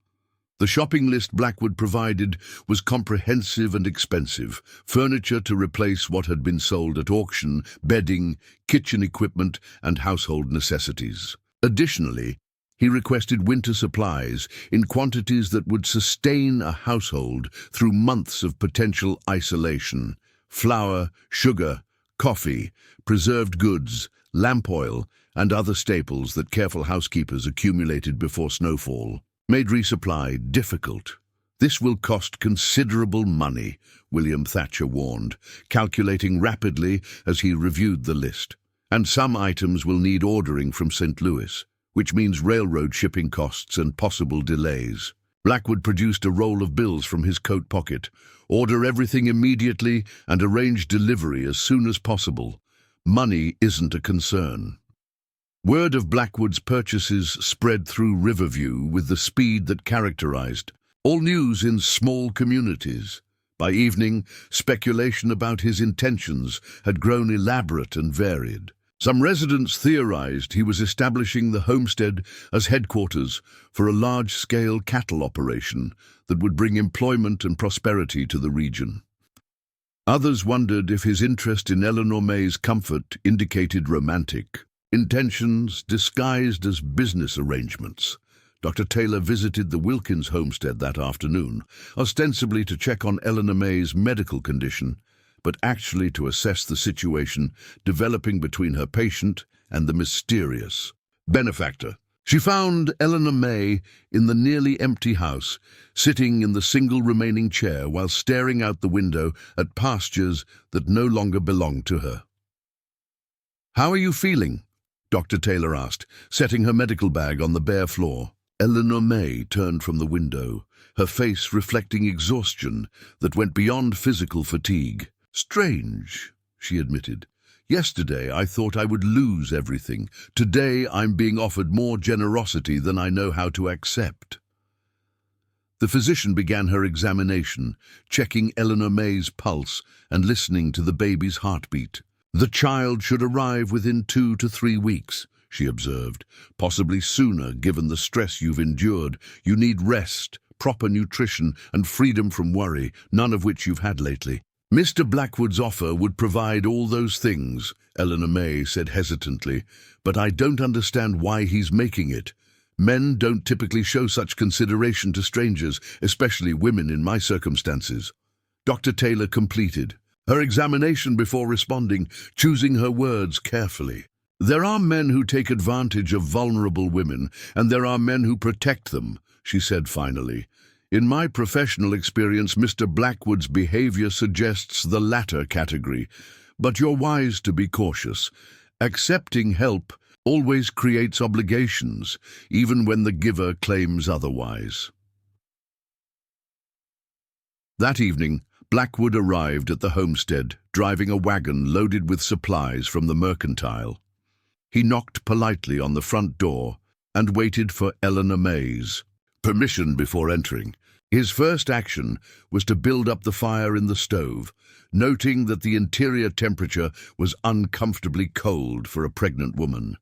A: The shopping list Blackwood provided was comprehensive and expensive: furniture to replace what had been sold at auction, bedding, kitchen equipment, and household necessities. Additionally, he requested winter supplies in quantities that would sustain a household through months of potential isolation: flour, sugar, coffee, preserved goods, lamp oil, and other staples that careful housekeepers accumulated before snowfall made resupply difficult. "This will cost considerable money," William Thatcher warned, calculating rapidly as he reviewed the list. "And some items will need ordering from St. Louis, which means railroad shipping costs and possible delays." Blackwood produced a roll of bills from his coat pocket. "Order everything immediately and arrange delivery as soon as possible. Money isn't a concern." Word of Blackwood's purchases spread through Riverview with the speed that characterized all news in small communities. By evening, speculation about his intentions had grown elaborate and varied. Some residents theorized he was establishing the homestead as headquarters for a large-scale cattle operation that would bring employment and prosperity to the region. Others wondered if his interest in Eleanor Mae's comfort indicated romantic intentions disguised as business arrangements. Dr. Taylor visited the Wilkins homestead that afternoon, ostensibly to check on Eleanor Mae's medical condition, but actually to assess the situation developing between her patient and the mysterious benefactor. She found Eleanor Mae in the nearly empty house, sitting in the single remaining chair while staring out the window at pastures that no longer belonged to her. "How are you feeling?" Dr. Taylor asked, setting her medical bag on the bare floor. Eleanor Mae turned from the window, her face reflecting exhaustion that went beyond physical fatigue. "Strange," she admitted. "Yesterday I thought I would lose everything. Today I'm being offered more generosity than I know how to accept." The physician began her examination, checking Eleanor Mae's pulse and listening to the baby's heartbeat. "The child should arrive within 2 to 3 weeks, she observed, "possibly sooner given the stress you've endured. You need rest, proper nutrition, and freedom from worry, none of which you've had lately." "Mr. Blackwood's offer would provide all those things," Eleanor Mae said hesitantly, "but I don't understand why he's making it. Men don't typically show such consideration to strangers, especially women in my circumstances." Dr. Taylor completed her examination before responding, choosing her words carefully. "There are men who take advantage of vulnerable women, and there are men who protect them," she said finally. "In my professional experience, Mr. Blackwood's behavior suggests the latter category, but you're wise to be cautious. Accepting help always creates obligations, even when the giver claims otherwise." That evening, Blackwood arrived at the homestead, driving a wagon loaded with supplies from the mercantile. He knocked politely on the front door and waited for Eleanor Mae's permission before entering. His first action was to build up the fire in the stove, noting that the interior temperature was uncomfortably cold for a pregnant woman.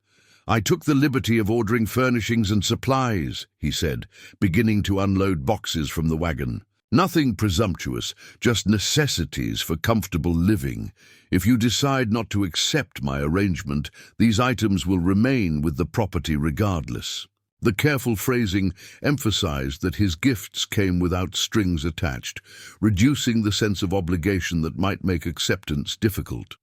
A: "I took the liberty of ordering furnishings and supplies," he said, beginning to unload boxes from the wagon. "Nothing presumptuous, just necessities for comfortable living. If you decide not to accept my arrangement, these items will remain with the property regardless." The careful phrasing emphasized that his gifts came without strings attached, reducing the sense of obligation that might make acceptance difficult.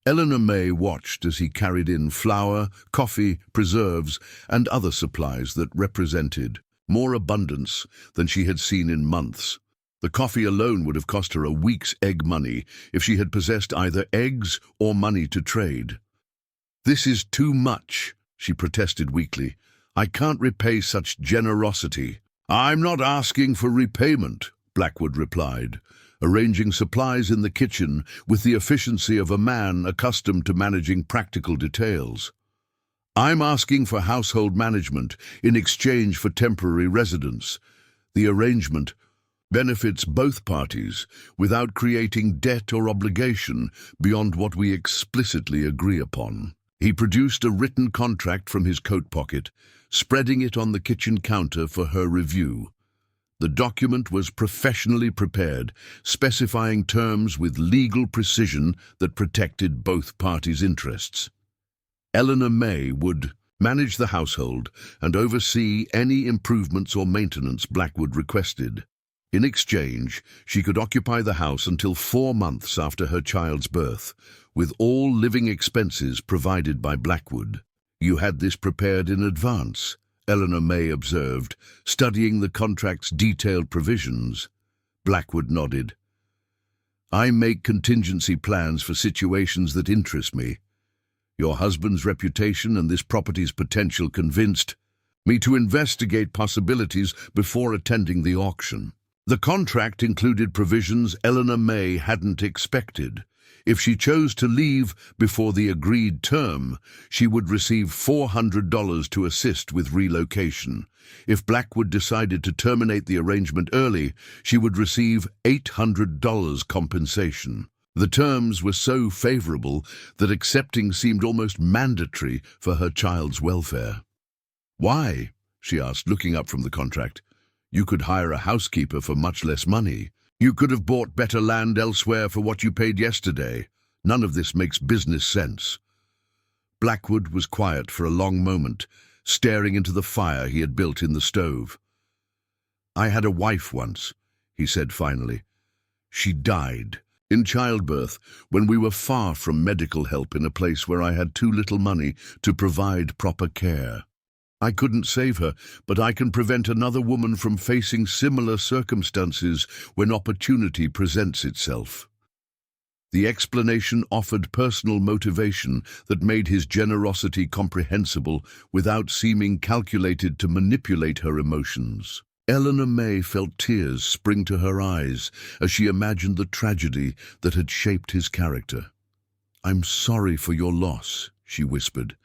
A: Eleanor Mae watched as he carried in flour, coffee, preserves, and other supplies that represented more abundance than she had seen in months. The coffee alone would have cost her a week's egg money if she had possessed either eggs or money to trade. "This is too much," she protested weakly. "I can't repay such generosity." "I'm not asking for repayment," Blackwood replied, arranging supplies in the kitchen with the efficiency of a man accustomed to managing practical details. "I'm asking for household management in exchange for temporary residence. The arrangement benefits both parties without creating debt or obligation beyond what we explicitly agree upon. He produced a written contract from his coat pocket, spreading it on the kitchen counter for her review. The document was professionally prepared, specifying terms with legal precision that protected both parties' interests. Eleanor Mae would manage the household and oversee any improvements or maintenance Blackwood requested. In exchange, she could occupy the house until 4 months after her child's birth, with all living expenses provided by Blackwood. "You had this prepared in advance," Eleanor Mae observed, studying the contract's detailed provisions. Blackwood nodded. "I make contingency plans for situations that interest me. Your husband's reputation and this property's potential convinced me to investigate possibilities before attending the auction." The contract included provisions Eleanor Mae hadn't expected. If she chose to leave before the agreed term, she would receive $400 to assist with relocation. If Blackwood decided to terminate the arrangement early, she would receive $800 compensation. The terms were so favorable that accepting seemed almost mandatory for her child's welfare. "Why?" she asked, looking up from the contract. "You could hire a housekeeper for much less money. You could have bought better land elsewhere for what you paid yesterday. None of this makes business sense." Blackwood was quiet for a long moment, staring into the fire he had built in the stove. "I had a wife once," he said finally. "She died in childbirth when we were far from medical help in a place where I had too little money to provide proper care. I couldn't save her, but I can prevent another woman from facing similar circumstances when opportunity presents itself." The explanation offered personal motivation that made his generosity comprehensible without seeming calculated to manipulate her emotions. Eleanor Mae felt tears spring to her eyes as she imagined the tragedy that had shaped his character. "I'm sorry for your loss," she whispered,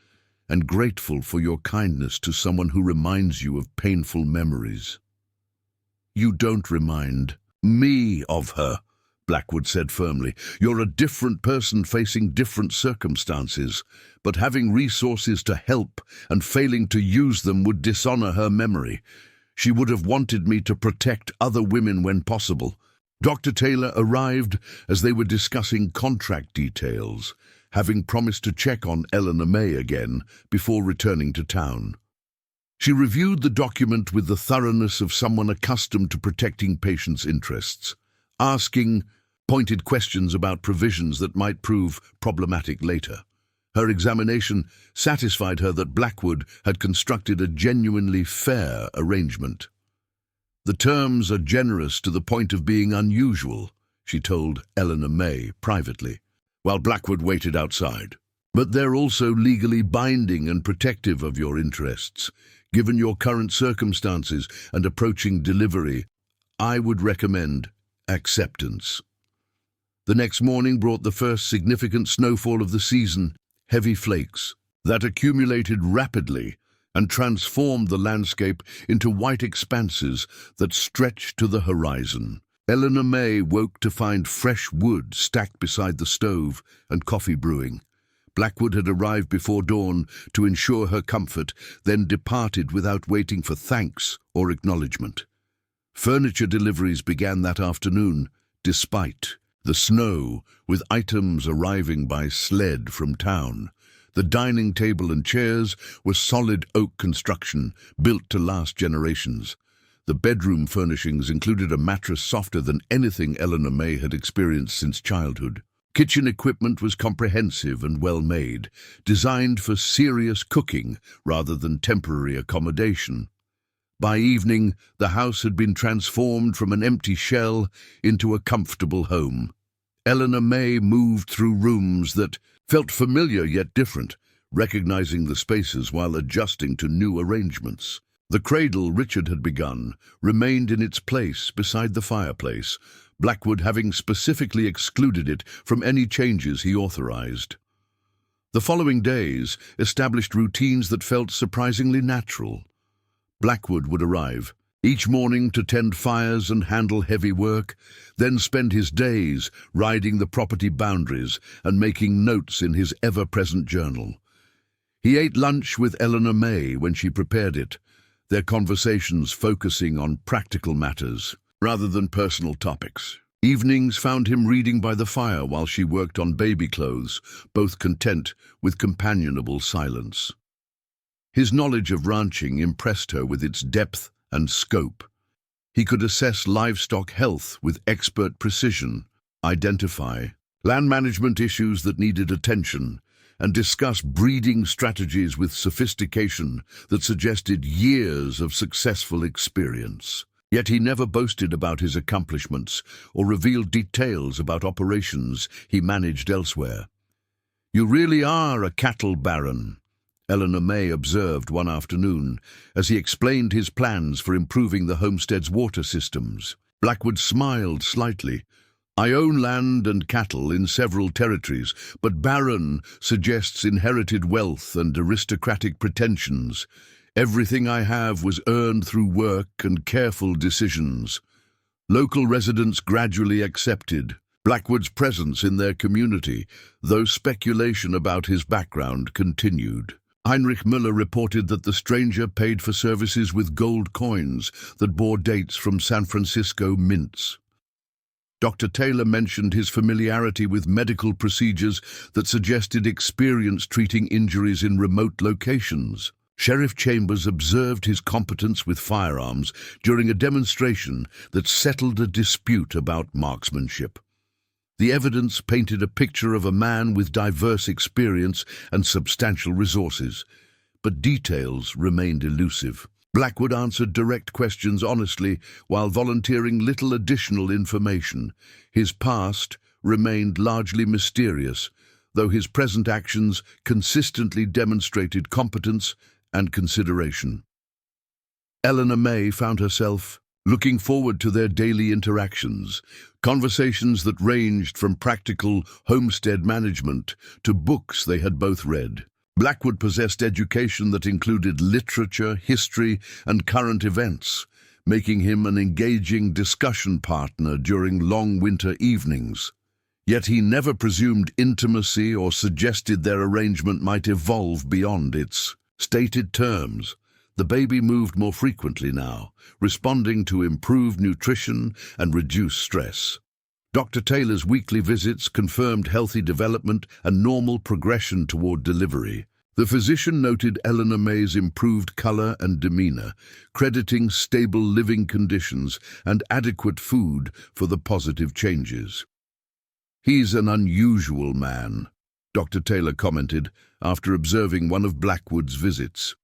A: "and grateful for your kindness to someone who reminds you of painful memories." "You don't remind me of her," Blackwood said firmly. "You're a different person facing different circumstances, but having resources to help and failing to use them would dishonor her memory. She would have wanted me to protect other women when possible." Dr. Taylor arrived as they were discussing contract details, having promised to check on Eleanor Mae again before returning to town. She reviewed the document with the thoroughness of someone accustomed to protecting patients' interests, asking pointed questions about provisions that might prove problematic later. Her examination satisfied her that Blackwood had constructed a genuinely fair arrangement. "The terms are generous to the point of being unusual," she told Eleanor Mae privately, while Blackwood waited outside. "But they're also legally binding and protective of your interests. Given your current circumstances and approaching delivery, I would recommend acceptance." The next morning brought the first significant snowfall of the season, heavy flakes that accumulated rapidly and transformed the landscape into white expanses that stretched to the horizon. Eleanor Mae woke to find fresh wood stacked beside the stove and coffee brewing. Blackwood had arrived before dawn to ensure her comfort, then departed without waiting for thanks or acknowledgement. Furniture deliveries began that afternoon, despite the snow, with items arriving by sled from town. The dining table and chairs were solid oak construction, built to last generations. The bedroom furnishings included a mattress softer than anything Eleanor Mae had experienced since childhood. Kitchen equipment was comprehensive and well-made, designed for serious cooking rather than temporary accommodation. By evening, the house had been transformed from an empty shell into a comfortable home. Eleanor Mae moved through rooms that felt familiar yet different, recognizing the spaces while adjusting to new arrangements. The cradle Richard had begun remained in its place beside the fireplace, Blackwood having specifically excluded it from any changes he authorized. The following days established routines that felt surprisingly natural. Blackwood would arrive, each morning to tend fires and handle heavy work, then spend his days riding the property boundaries and making notes in his ever-present journal. He ate lunch with Eleanor Mae when she prepared it, their conversations focusing on practical matters rather than personal topics. Evenings found him reading by the fire while she worked on baby clothes, both content with companionable silence. His knowledge of ranching impressed her with its depth and scope. He could assess livestock health with expert precision, identify land management issues that needed attention, and discuss breeding strategies with sophistication that suggested years of successful experience. Yet he never boasted about his accomplishments or revealed details about operations he managed elsewhere. "You really are a cattle baron," Eleanor Mae observed one afternoon as he explained his plans for improving the homestead's water systems. Blackwood smiled slightly. "I own land and cattle in several territories, but baron suggests inherited wealth and aristocratic pretensions. Everything I have was earned through work and careful decisions." Local residents gradually accepted Blackwood's presence in their community, though speculation about his background continued. Heinrich Müller reported that the stranger paid for services with gold coins that bore dates from San Francisco mints. Dr. Taylor mentioned his familiarity with medical procedures that suggested experience treating injuries in remote locations. Sheriff Chambers observed his competence with firearms during a demonstration that settled a dispute about marksmanship. The evidence painted a picture of a man with diverse experience and substantial resources, but details remained elusive. Blackwood answered direct questions honestly while volunteering little additional information. His past remained largely mysterious, though his present actions consistently demonstrated competence and consideration. Eleanor Mae found herself looking forward to their daily interactions, conversations that ranged from practical homestead management to books they had both read. Blackwood possessed education that included literature, history, and current events, making him an engaging discussion partner during long winter evenings. Yet he never presumed intimacy or suggested their arrangement might evolve beyond its stated terms. The baby moved more frequently now, responding to improved nutrition and reduced stress. Dr. Taylor's weekly visits confirmed healthy development and normal progression toward delivery. The physician noted Eleanor Mae's improved color and demeanor, crediting stable living conditions and adequate food for the positive changes. "He's an unusual man," Dr. Taylor commented after observing one of Blackwood's visits.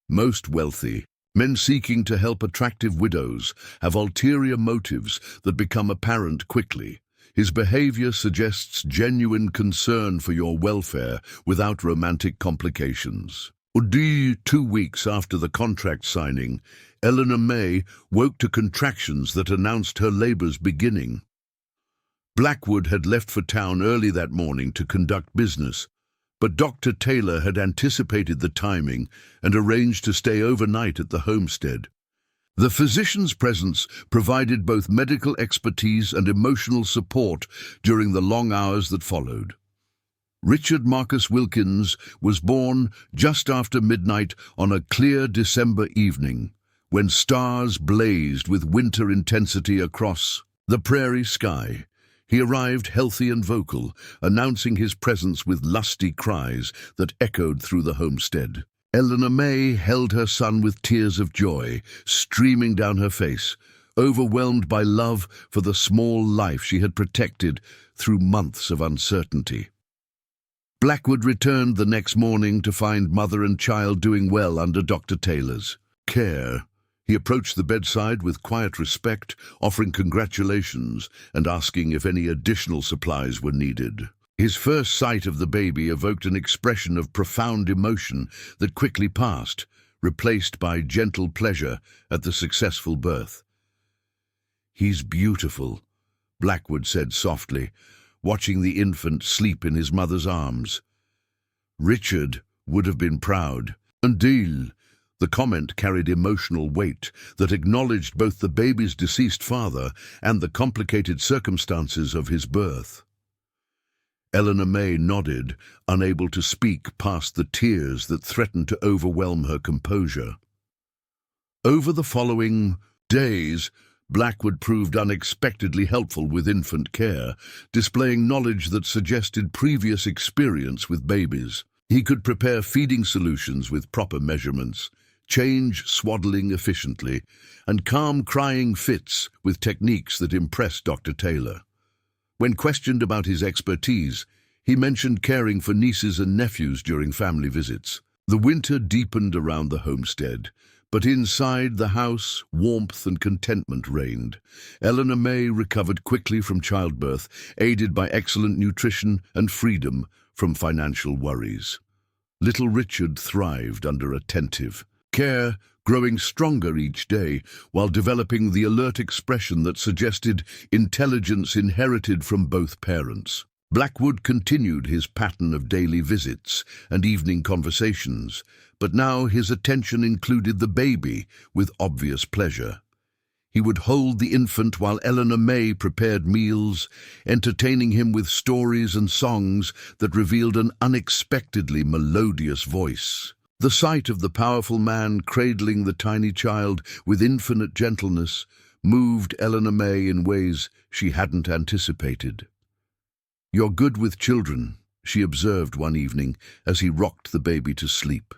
A: "Most wealthy men seeking to help attractive widows have ulterior motives that become apparent quickly. His behavior suggests genuine concern for your welfare without romantic complications." 2 weeks after the contract signing, Eleanor Mae woke to contractions that announced her labor's beginning. Blackwood had left for town early that morning to conduct business, but Dr. Taylor had anticipated the timing and arranged to stay overnight at the homestead. The physician's presence provided both medical expertise and emotional support during the long hours that followed. Richard Marcus Wilkins was born just after midnight on a clear December evening, when stars blazed with winter intensity across the prairie sky. He arrived healthy and vocal, announcing his presence with lusty cries that echoed through the homestead. Eleanor Mae held her son with tears of joy streaming down her face, overwhelmed by love for the small life she had protected through months of uncertainty. Blackwood returned the next morning to find mother and child doing well under Dr. Taylor's care. He approached the bedside with quiet respect, offering congratulations and asking if any additional supplies were needed. His first sight of the baby evoked an expression of profound emotion that quickly passed, replaced by gentle pleasure at the successful birth. "He's beautiful," Blackwood said softly, watching the infant sleep in his mother's arms. Richard would have been proud. "Until The comment carried emotional weight that acknowledged both the baby's deceased father and the complicated circumstances of his birth. Eleanor Mae nodded, unable to speak past the tears that threatened to overwhelm her composure. Over the following days, Blackwood proved unexpectedly helpful with infant care, displaying knowledge that suggested previous experience with babies. He could prepare feeding solutions with proper measurements, change swaddling efficiently, and calm crying fits with techniques that impressed Dr. Taylor. When questioned about his expertise, he mentioned caring for nieces and nephews during family visits. The winter deepened around the homestead, but inside the house, warmth and contentment reigned. Eleanor Mae recovered quickly from childbirth, aided by excellent nutrition and freedom from financial worries. Little Richard thrived under attentive care, growing stronger each day while developing the alert expression that suggested intelligence inherited from both parents. Blackwood continued his pattern of daily visits and evening conversations, but now his attention included the baby with obvious pleasure. He would hold the infant while Eleanor Mae prepared meals, entertaining him with stories and songs that revealed an unexpectedly melodious voice. The sight of the powerful man cradling the tiny child with infinite gentleness moved Eleanor Mae in ways she hadn't anticipated. "You're good with children," she observed one evening as he rocked the baby to sleep.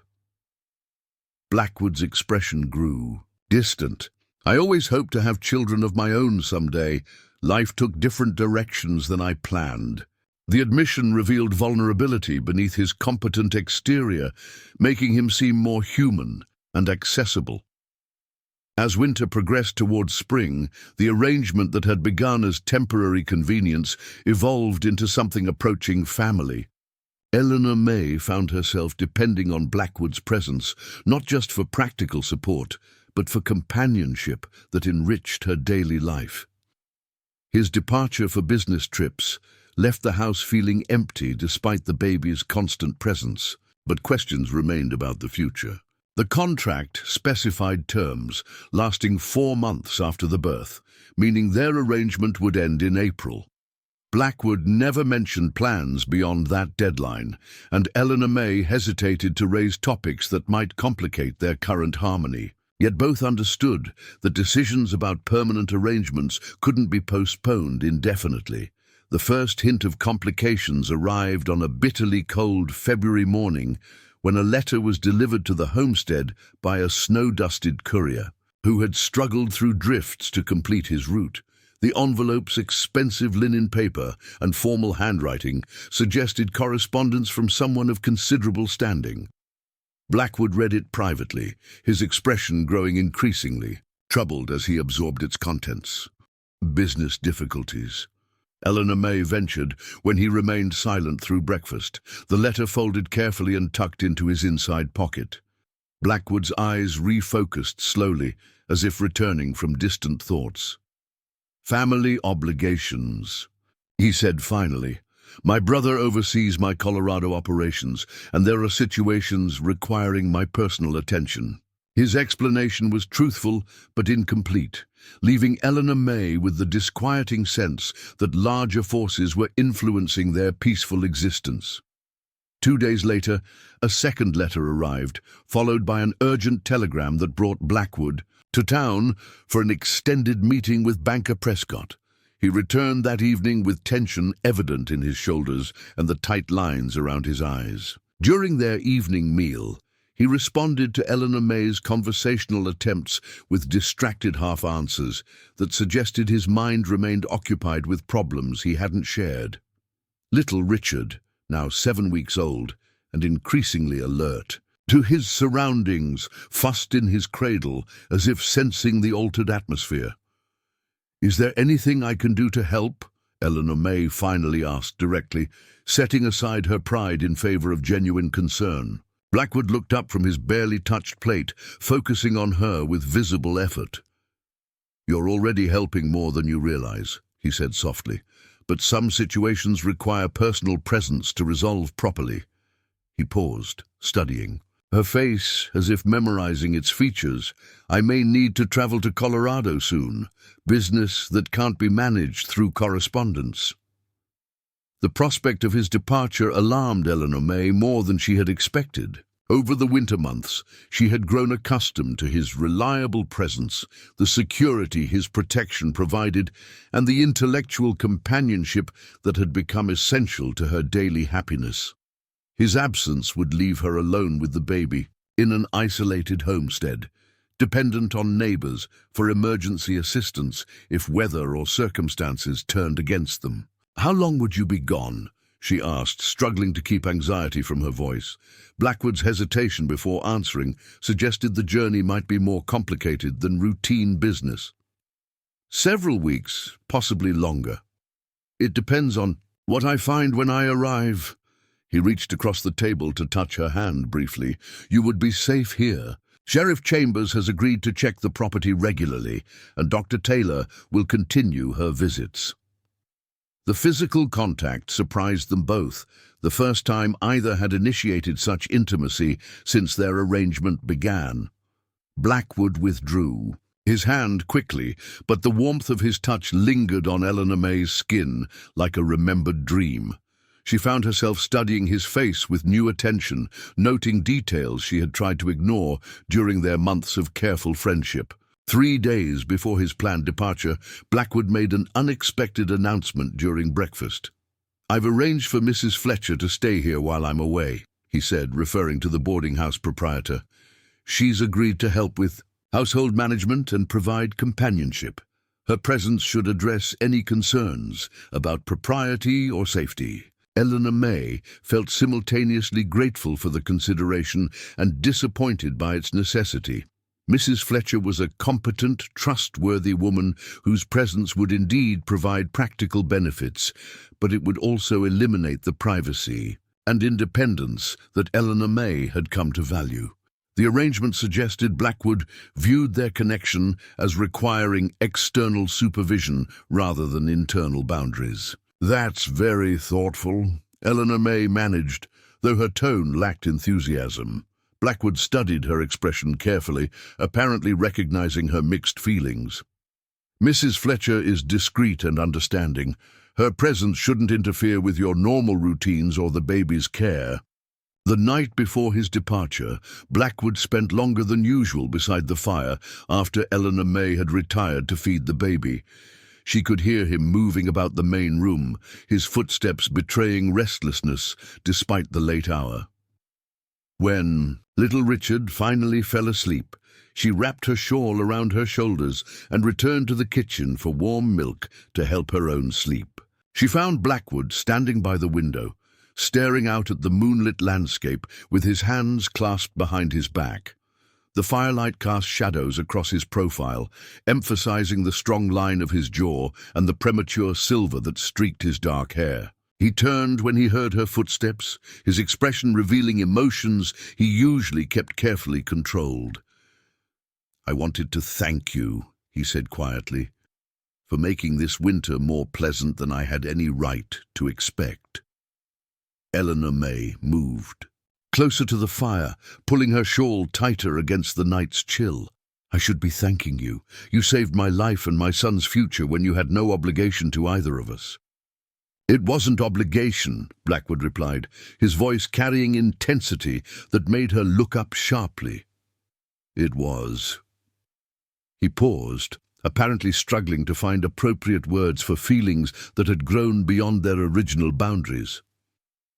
A: Blackwood's expression grew distant. "I always hoped to have children of my own someday. Life took different directions than I planned." The admission revealed vulnerability beneath his competent exterior, making him seem more human and accessible. As winter progressed towards spring, the arrangement that had begun as temporary convenience evolved into something approaching family. Eleanor Mae found herself depending on Blackwood's presence, not just for practical support, but for companionship that enriched her daily life. His departure for business trips left the house feeling empty despite the baby's constant presence, but questions remained about the future. The contract specified terms lasting 4 months after the birth, meaning their arrangement would end in April. Blackwood never mentioned plans beyond that deadline, and Eleanor Mae hesitated to raise topics that might complicate their current harmony. Yet both understood that decisions about permanent arrangements couldn't be postponed indefinitely. The first hint of complications arrived on a bitterly cold February morning when a letter was delivered to the homestead by a snow-dusted courier who had struggled through drifts to complete his route. The envelope's expensive linen paper and formal handwriting suggested correspondence from someone of considerable standing. Blackwood read it privately, his expression growing increasingly troubled as he absorbed its contents. "Business difficulties," Eleanor Mae ventured when he remained silent through breakfast, the letter folded carefully and tucked into his inside pocket. Blackwood's eyes refocused slowly, as if returning from distant thoughts. "Family obligations," he said finally. "My brother oversees my Colorado operations, and there are situations requiring my personal attention." His explanation was truthful but incomplete, leaving Eleanor Mae with the disquieting sense that larger forces were influencing their peaceful existence. 2 days later, a second letter arrived, followed by an urgent telegram that brought Blackwood to town for an extended meeting with banker Prescott. He returned that evening with tension evident in his shoulders and the tight lines around his eyes. During their evening meal, he responded to Eleanor Mae's conversational attempts with distracted half-answers that suggested his mind remained occupied with problems he hadn't shared. Little Richard, now 7 weeks old and increasingly alert to his surroundings, fussed in his cradle as if sensing the altered atmosphere. "Is there anything I can do to help?" Eleanor Mae finally asked directly, setting aside her pride in favor of genuine concern. Blackwood looked up from his barely touched plate, focusing on her with visible effort. "You're already helping more than you realize," he said softly, "but some situations require personal presence to resolve properly." He paused, studying. her face as if memorizing its features. "I may need to travel to Colorado soon. Business that can't be managed through correspondence." The prospect of his departure alarmed Eleanor Mae more than she had expected. Over the winter months, she had grown accustomed to his reliable presence, the security his protection provided, and the intellectual companionship that had become essential to her daily happiness. His absence would leave her alone with the baby, in an isolated homestead, dependent on neighbors for emergency assistance if weather or circumstances turned against them. "How long would you be gone?" she asked, struggling to keep anxiety from her voice. Blackwood's hesitation before answering suggested the journey might be more complicated than routine business. "Several weeks, possibly longer. It depends on what I find when I arrive." He reached across the table to touch her hand briefly. "You would be safe here. Sheriff Chambers has agreed to check the property regularly, and Dr. Taylor will continue her visits." The physical contact surprised them both, the first time either had initiated such intimacy since their arrangement began. Blackwood withdrew, his hand quickly, but the warmth of his touch lingered on Eleanor Mae's skin like a remembered dream. She found herself studying his face with new attention, noting details she had tried to ignore during their months of careful friendship. 3 days before his planned departure, Blackwood made an unexpected announcement during breakfast. "I've arranged for Mrs. Fletcher to stay here while I'm away," he said, referring to the boarding house proprietor. "She's agreed to help with household management and provide companionship. Her presence should address any concerns about propriety or safety." Eleanor Mae felt simultaneously grateful for the consideration and disappointed by its necessity. Mrs. Fletcher was a competent, trustworthy woman whose presence would indeed provide practical benefits, but it would also eliminate the privacy and independence that Eleanor Mae had come to value. The arrangement suggested Blackwood viewed their connection as requiring external supervision rather than internal boundaries. "That's very thoughtful," Eleanor Mae managed, though her tone lacked enthusiasm. Blackwood studied her expression carefully, apparently recognizing her mixed feelings. "Mrs. Fletcher is discreet and understanding. Her presence shouldn't interfere with your normal routines or the baby's care." The night before his departure, Blackwood spent longer than usual beside the fire after Eleanor Mae had retired to feed the baby. She could hear him moving about the main room, his footsteps betraying restlessness despite the late hour. When little Richard finally fell asleep, she wrapped her shawl around her shoulders and returned to the kitchen for warm milk to help her own sleep. She found Blackwood standing by the window, staring out at the moonlit landscape with his hands clasped behind his back. The firelight cast shadows across his profile, emphasizing the strong line of his jaw and the premature silver that streaked his dark hair. He turned when he heard her footsteps, his expression revealing emotions he usually kept carefully controlled. "I wanted to thank you," he said quietly, "for making this winter more pleasant than I had any right to expect." Eleanor Mae moved closer to the fire, pulling her shawl tighter against the night's chill. "I should be thanking you. You saved my life and my son's future when you had no obligation to either of us." "It wasn't obligation," Blackwood replied, his voice carrying intensity that made her look up sharply. "It was." He paused, apparently struggling to find appropriate words for feelings that had grown beyond their original boundaries.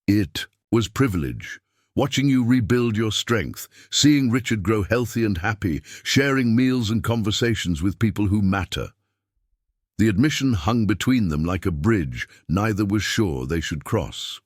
A: "It was privilege. Watching you rebuild your strength, seeing Richard grow healthy and happy, sharing meals and conversations with people who matter." The admission hung between them like a bridge neither was sure they should cross.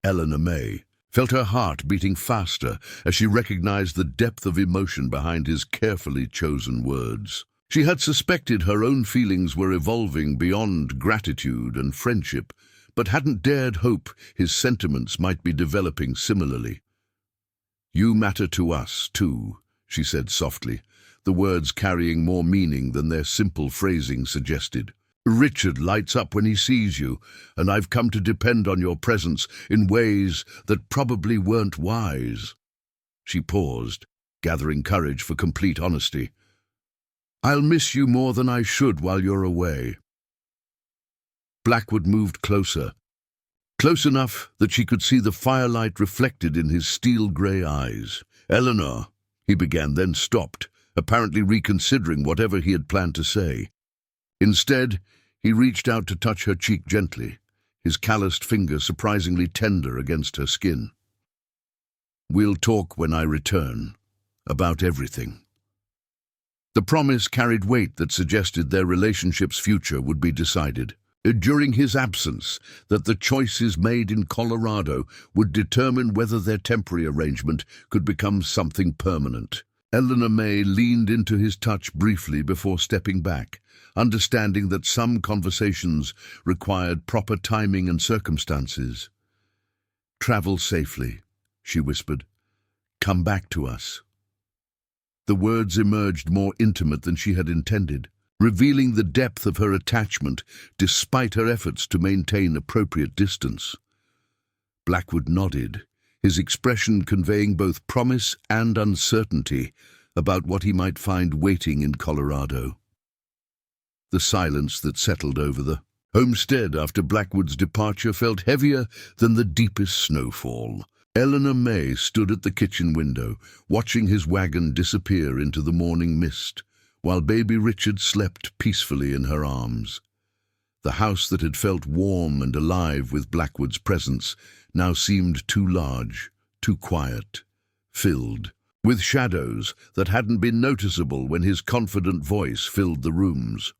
A: Eleanor Mae felt her heart beating faster as she recognized the depth of emotion behind his carefully chosen words. She had suspected her own feelings were evolving beyond gratitude and friendship, but hadn't dared hope his sentiments might be developing similarly. "You matter to us, too," she said softly, the words carrying more meaning than their simple phrasing suggested. "Richard lights up when he sees you, and I've come to depend on your presence in ways that probably weren't wise." She paused, gathering courage for complete honesty. "I'll miss you more than I should while you're away." Blackwood moved closer, close enough that she could see the firelight reflected in his steel-grey eyes. "Eleanor," he began, then stopped, apparently reconsidering whatever he had planned to say. Instead, he reached out to touch her cheek gently, his calloused finger surprisingly tender against her skin. "We'll talk when I return, about everything." The promise carried weight that suggested their relationship's future would be decided during his absence, that the choices made in Colorado would determine whether their temporary arrangement could become something permanent. Eleanor Mae leaned into his touch briefly before stepping back, understanding that some conversations required proper timing and circumstances. "Travel safely," she whispered. "Come back to us." The words emerged more intimate than she had intended, revealing the depth of her attachment despite her efforts to maintain appropriate distance. Blackwood nodded, his expression conveying both promise and uncertainty about what he might find waiting in Colorado. The silence that settled over the homestead after Blackwood's departure felt heavier than the deepest snowfall. Eleanor Mae stood at the kitchen window, watching his wagon disappear into the morning mist, while baby Richard slept peacefully in her arms. The house that had felt warm and alive with Blackwood's presence now seemed too large, too quiet, filled with shadows that hadn't been noticeable when his confident voice filled the rooms.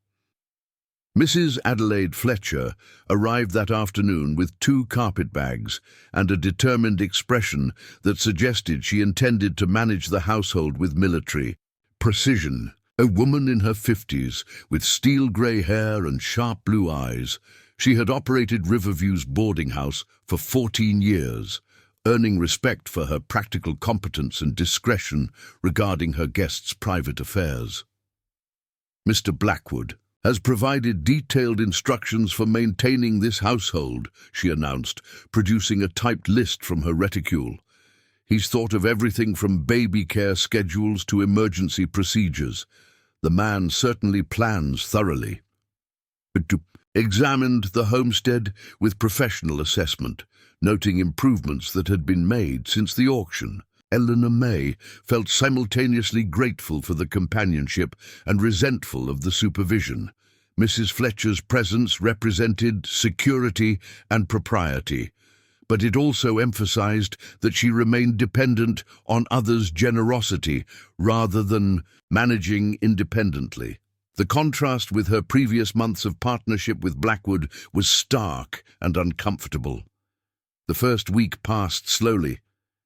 A: Mrs. Adelaide Fletcher arrived that afternoon with 2 carpet bags and a determined expression that suggested she intended to manage the household with military precision. A woman in her 50s, with steel-grey hair and sharp blue eyes, she had operated Riverview's boarding house for 14 years, earning respect for her practical competence and discretion regarding her guests' private affairs. "Mr. Blackwood has provided detailed instructions for maintaining this household," she announced, producing a typed list from her reticule. "He's thought of everything from baby care schedules to emergency procedures. The man certainly plans thoroughly." Examined the homestead with professional assessment, noting improvements that had been made since the auction. Eleanor Mae felt simultaneously grateful for the companionship and resentful of the supervision. Mrs. Fletcher's presence represented security and propriety, but it also emphasized that she remained dependent on others' generosity rather than managing independently. The contrast with her previous months of partnership with Blackwood was stark and uncomfortable. The first week passed slowly,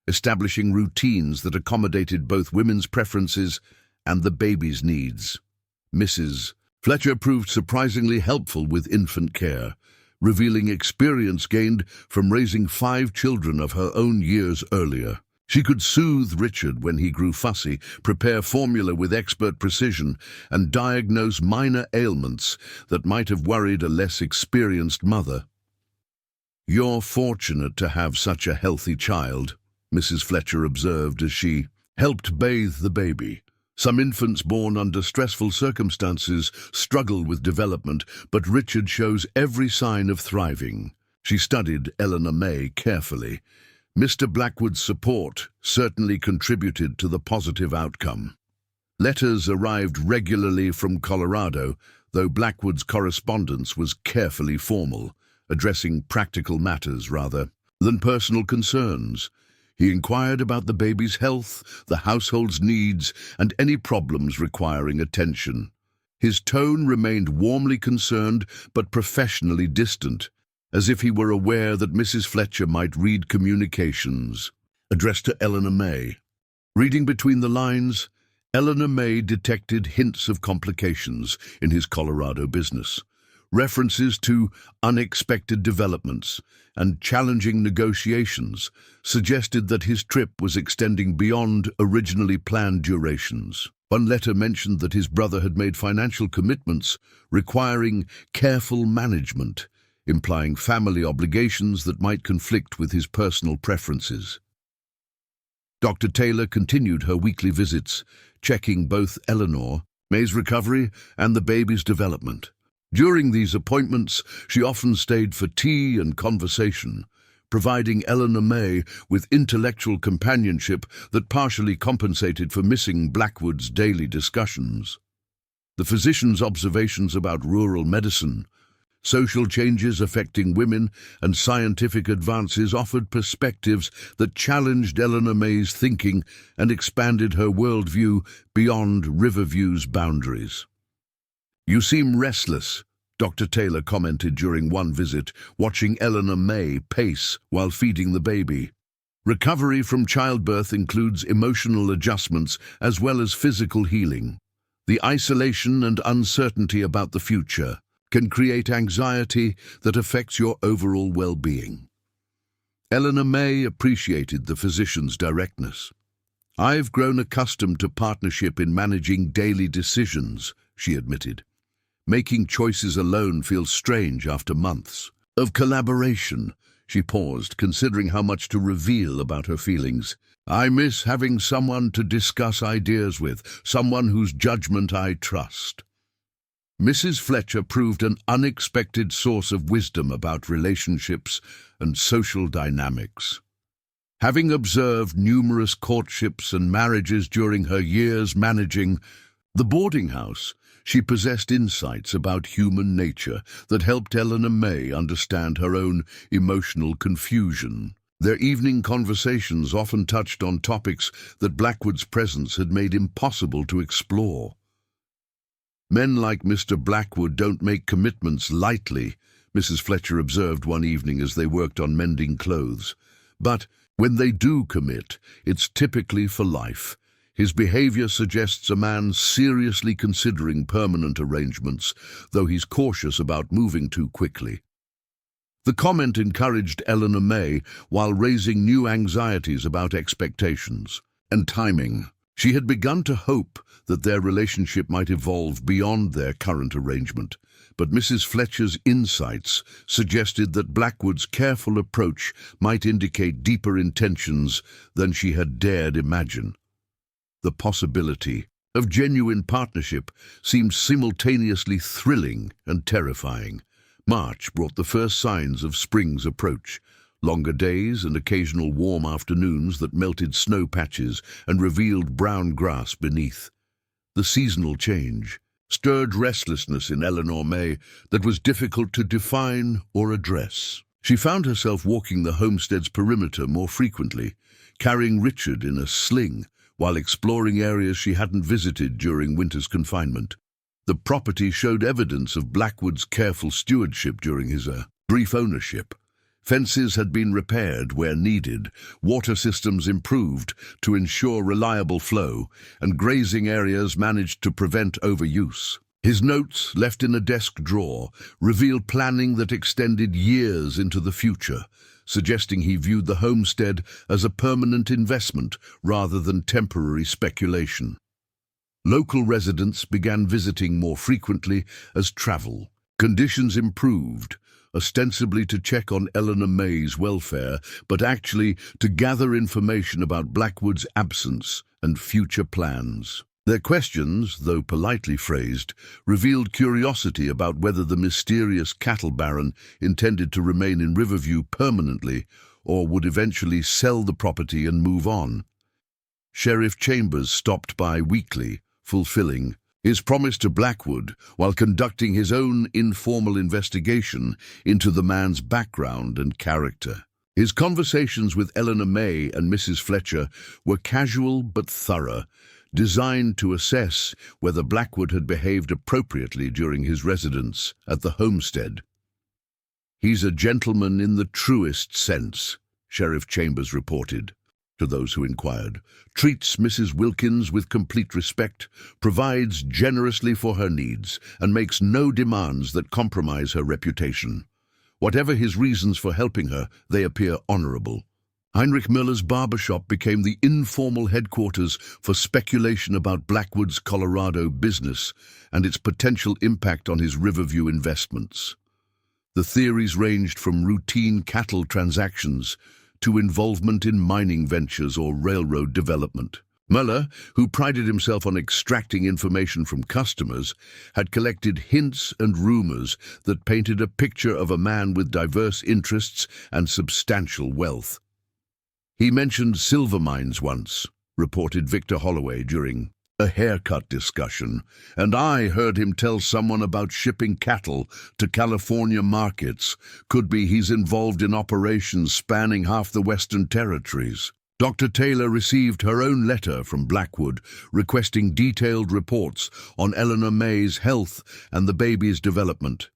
A: establishing routines that accommodated both women's preferences and the baby's needs. Mrs. Fletcher proved surprisingly helpful with infant care, revealing experience gained from raising 5 children of her own years earlier. She could soothe Richard when he grew fussy, prepare formula with expert precision, and diagnose minor ailments that might have worried a less experienced mother. "You're fortunate to have such a healthy child," Mrs. Fletcher observed as she helped bathe the baby. "Some infants born under stressful circumstances struggle with development, but Richard shows every sign of thriving." She studied Eleanor Mae carefully. Mr. Blackwood's support certainly contributed to the positive outcome. Letters arrived regularly from Colorado, though Blackwood's correspondence was carefully formal, addressing practical matters rather than personal concerns. He inquired about the baby's health, the household's needs, and any problems requiring attention. His tone remained warmly concerned but professionally distant, as if he were aware that Mrs. Fletcher might read communications addressed to Eleanor Mae. Reading between the lines, Eleanor Mae detected hints of complications in his Colorado business. References to unexpected developments and challenging negotiations suggested that his trip was extending beyond originally planned durations. One letter mentioned that his brother had made financial commitments requiring careful management, implying family obligations that might conflict with his personal preferences. Dr. Taylor continued her weekly visits, checking both Eleanor Mae's recovery and the baby's development. During these appointments, she often stayed for tea and conversation, providing Eleanor Mae with intellectual companionship that partially compensated for missing Blackwood's daily discussions. The physician's observations about rural medicine, social changes affecting women, and scientific advances offered perspectives that challenged Eleanor Mae's thinking and expanded her worldview beyond Riverview's boundaries. "You seem restless," Dr. Taylor commented during one visit, watching Eleanor Mae pace while feeding the baby. "Recovery from childbirth includes emotional adjustments as well as physical healing. The isolation and uncertainty about the future can create anxiety that affects your overall well-being." Eleanor Mae appreciated the physician's directness. "I've grown accustomed to partnership in managing daily decisions," she admitted. "Making choices alone feels strange after months of collaboration." She paused, considering how much to reveal about her feelings. "I miss having someone to discuss ideas with, someone whose judgment I trust." Mrs. Fletcher proved an unexpected source of wisdom about relationships and social dynamics. Having observed numerous courtships and marriages during her years managing the boarding house, she possessed insights about human nature that helped Eleanor Mae understand her own emotional confusion. Their evening conversations often touched on topics that Blackwood's presence had made impossible to explore. "Men like Mr. Blackwood don't make commitments lightly," Mrs. Fletcher observed one evening as they worked on mending clothes. "But when they do commit, it's typically for life. His behavior suggests a man seriously considering permanent arrangements, though he's cautious about moving too quickly." The comment encouraged Eleanor Mae while raising new anxieties about expectations and timing. She had begun to hope that their relationship might evolve beyond their current arrangement, but Mrs. Fletcher's insights suggested that Blackwood's careful approach might indicate deeper intentions than she had dared imagine. The possibility of genuine partnership seemed simultaneously thrilling and terrifying. March brought the first signs of spring's approach. Longer days and occasional warm afternoons that melted snow patches and revealed brown grass beneath. The seasonal change stirred restlessness in Eleanor Mae that was difficult to define or address. She found herself walking the homestead's perimeter more frequently, carrying Richard in a sling while exploring areas she hadn't visited during winter's confinement. The property showed evidence of Blackwood's careful stewardship during his brief ownership. Fences had been repaired where needed, water systems improved to ensure reliable flow, and grazing areas managed to prevent overuse. His notes, left in a desk drawer, revealed planning that extended years into the future, suggesting he viewed the homestead as a permanent investment rather than temporary speculation. Local residents began visiting more frequently as travel conditions improved, ostensibly to check on Eleanor Mae's welfare, but actually to gather information about Blackwood's absence and future plans. Their questions, though politely phrased, revealed curiosity about whether the mysterious cattle baron intended to remain in Riverview permanently or would eventually sell the property and move on. Sheriff Chambers stopped by weekly, fulfilling his promise to Blackwood while conducting his own informal investigation into the man's background and character. His conversations with Eleanor Mae and Mrs. Fletcher were casual but thorough, designed to assess whether Blackwood had behaved appropriately during his residence at the homestead. "He's a gentleman in the truest sense," Sheriff Chambers reported to those who inquired, "treats Mrs. Wilkins with complete respect, provides generously for her needs, and makes no demands that compromise her reputation. Whatever his reasons for helping her, they appear honorable." Heinrich Müller's barbershop became the informal headquarters for speculation about Blackwood's Colorado business and its potential impact on his Riverview investments. The theories ranged from routine cattle transactions to involvement in mining ventures or railroad development. Muller, who prided himself on extracting information from customers, had collected hints and rumors that painted a picture of a man with diverse interests and substantial wealth. "He mentioned silver mines once," reported Victor Holloway during a haircut discussion, "and I heard him tell someone about shipping cattle to California markets. Could be he's involved in operations spanning half the Western Territories." Dr. Taylor received her own letter from Blackwood requesting detailed reports on Eleanor Mae's health and the baby's development.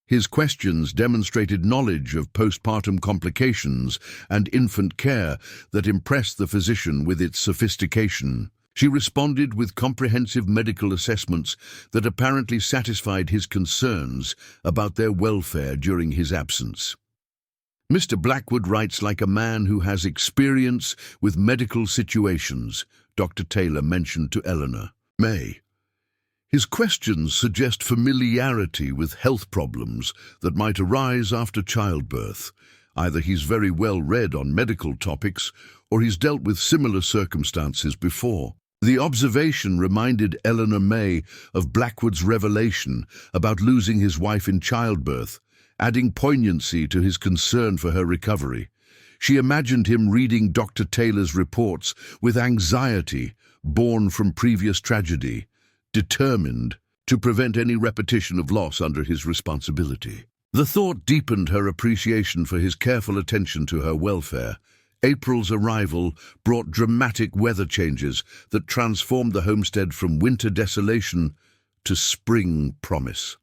A: His questions demonstrated knowledge of postpartum complications and infant care that impressed the physician with its sophistication. She responded with comprehensive medical assessments that apparently satisfied his concerns about their welfare during his absence. "Mr. Blackwood writes like a man who has experience with medical situations," Dr. Taylor mentioned to Eleanor Mae. "His questions suggest familiarity with health problems that might arise after childbirth. Either he's very well read on medical topics or he's dealt with similar circumstances before." The observation reminded Eleanor Mae of Blackwood's revelation about losing his wife in childbirth, adding poignancy to his concern for her recovery. She imagined him reading Dr. Taylor's reports with anxiety born from previous tragedy, determined to prevent any repetition of loss under his responsibility. The thought deepened her appreciation for his careful attention to her welfare. April's arrival brought dramatic weather changes that transformed the homestead from winter desolation to spring promise.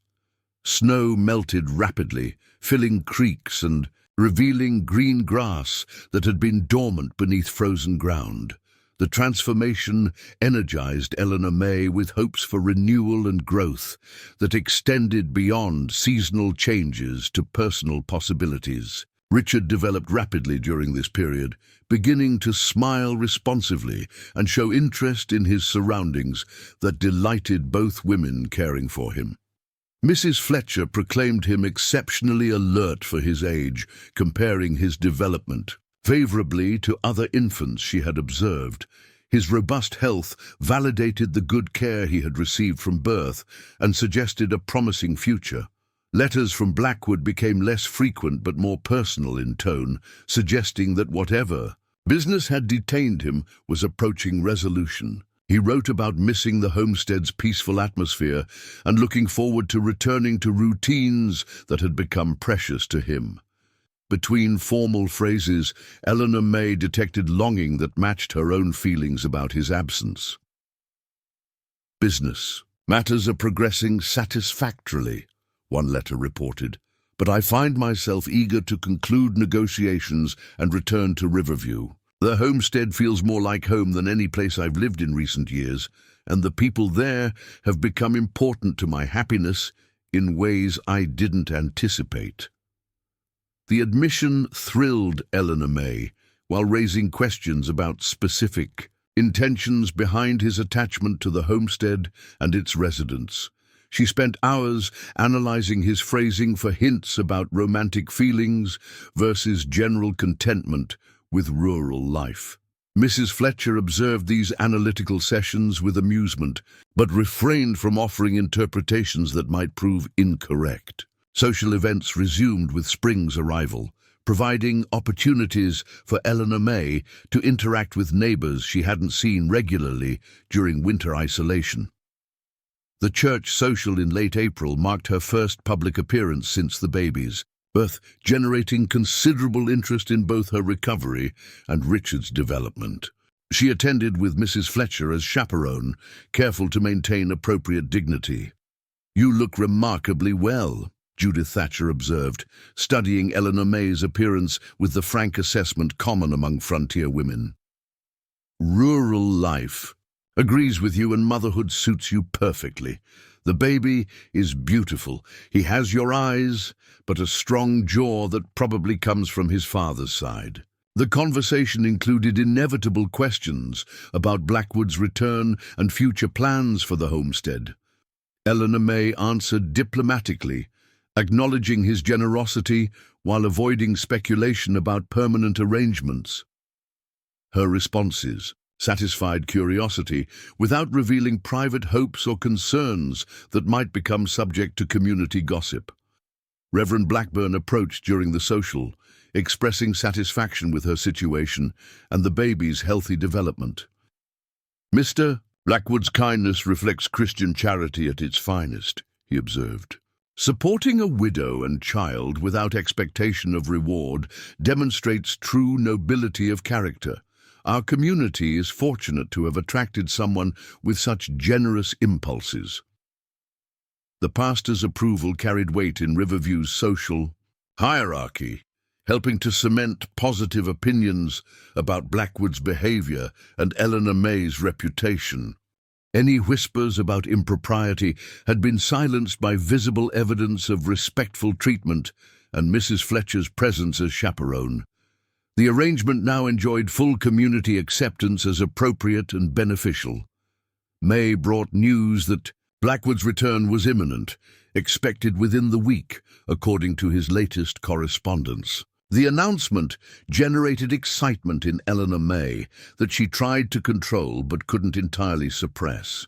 A: Snow melted rapidly, filling creeks and revealing green grass that had been dormant beneath frozen ground. The transformation energized Eleanor Mae with hopes for renewal and growth that extended beyond seasonal changes to personal possibilities. Richard developed rapidly during this period, beginning to smile responsively and show interest in his surroundings that delighted both women caring for him. Mrs. Fletcher proclaimed him exceptionally alert for his age, comparing his development favorably to other infants she had observed. His robust health validated the good care he had received from birth and suggested a promising future. Letters from Blackwood became less frequent but more personal in tone, suggesting that whatever business had detained him was approaching resolution. He wrote about missing the homestead's peaceful atmosphere and looking forward to returning to routines that had become precious to him. Between formal phrases, Eleanor Mae detected longing that matched her own feelings about his absence. "Business matters are progressing satisfactorily," one letter reported, "but I find myself eager to conclude negotiations and return to Riverview. The homestead feels more like home than any place I've lived in recent years, and the people there have become important to my happiness in ways I didn't anticipate." The admission thrilled Eleanor Mae, while raising questions about specific intentions behind his attachment to the homestead and its residents. She spent hours analyzing his phrasing for hints about romantic feelings versus general contentment with rural life. Mrs. Fletcher observed these analytical sessions with amusement, but refrained from offering interpretations that might prove incorrect. Social events resumed with spring's arrival, providing opportunities for Eleanor Mae to interact with neighbors she hadn't seen regularly during winter isolation. The church social in late April marked her first public appearance since the baby's birth, generating considerable interest in both her recovery and Richard's development. She attended with Mrs. Fletcher as chaperone, careful to maintain appropriate dignity. "You look remarkably well," Judith Thatcher observed, studying Eleanor Mae's appearance with the frank assessment common among frontier women. "Rural life agrees with you, and motherhood suits you perfectly. The baby is beautiful. He has your eyes, but a strong jaw that probably comes from his father's side." The conversation included inevitable questions about Blackwood's return and future plans for the homestead. Eleanor Mae answered diplomatically, acknowledging his generosity while avoiding speculation about permanent arrangements. Her responses satisfied curiosity without revealing private hopes or concerns that might become subject to community gossip. Reverend Blackburn approached during the social, expressing satisfaction with her situation and the baby's healthy development. "Mr. Blackwood's kindness reflects Christian charity at its finest," he observed. "Supporting a widow and child without expectation of reward demonstrates true nobility of character. Our community is fortunate to have attracted someone with such generous impulses." The pastor's approval carried weight in Riverview's social hierarchy, helping to cement positive opinions about Blackwood's behavior and Eleanor Mae's reputation. Any whispers about impropriety had been silenced by visible evidence of respectful treatment and Mrs. Fletcher's presence as chaperone. The arrangement now enjoyed full community acceptance as appropriate and beneficial. Mae brought news that Blackwood's return was imminent, expected within the week, according to his latest correspondence. The announcement generated excitement in Eleanor Mae that she tried to control but couldn't entirely suppress.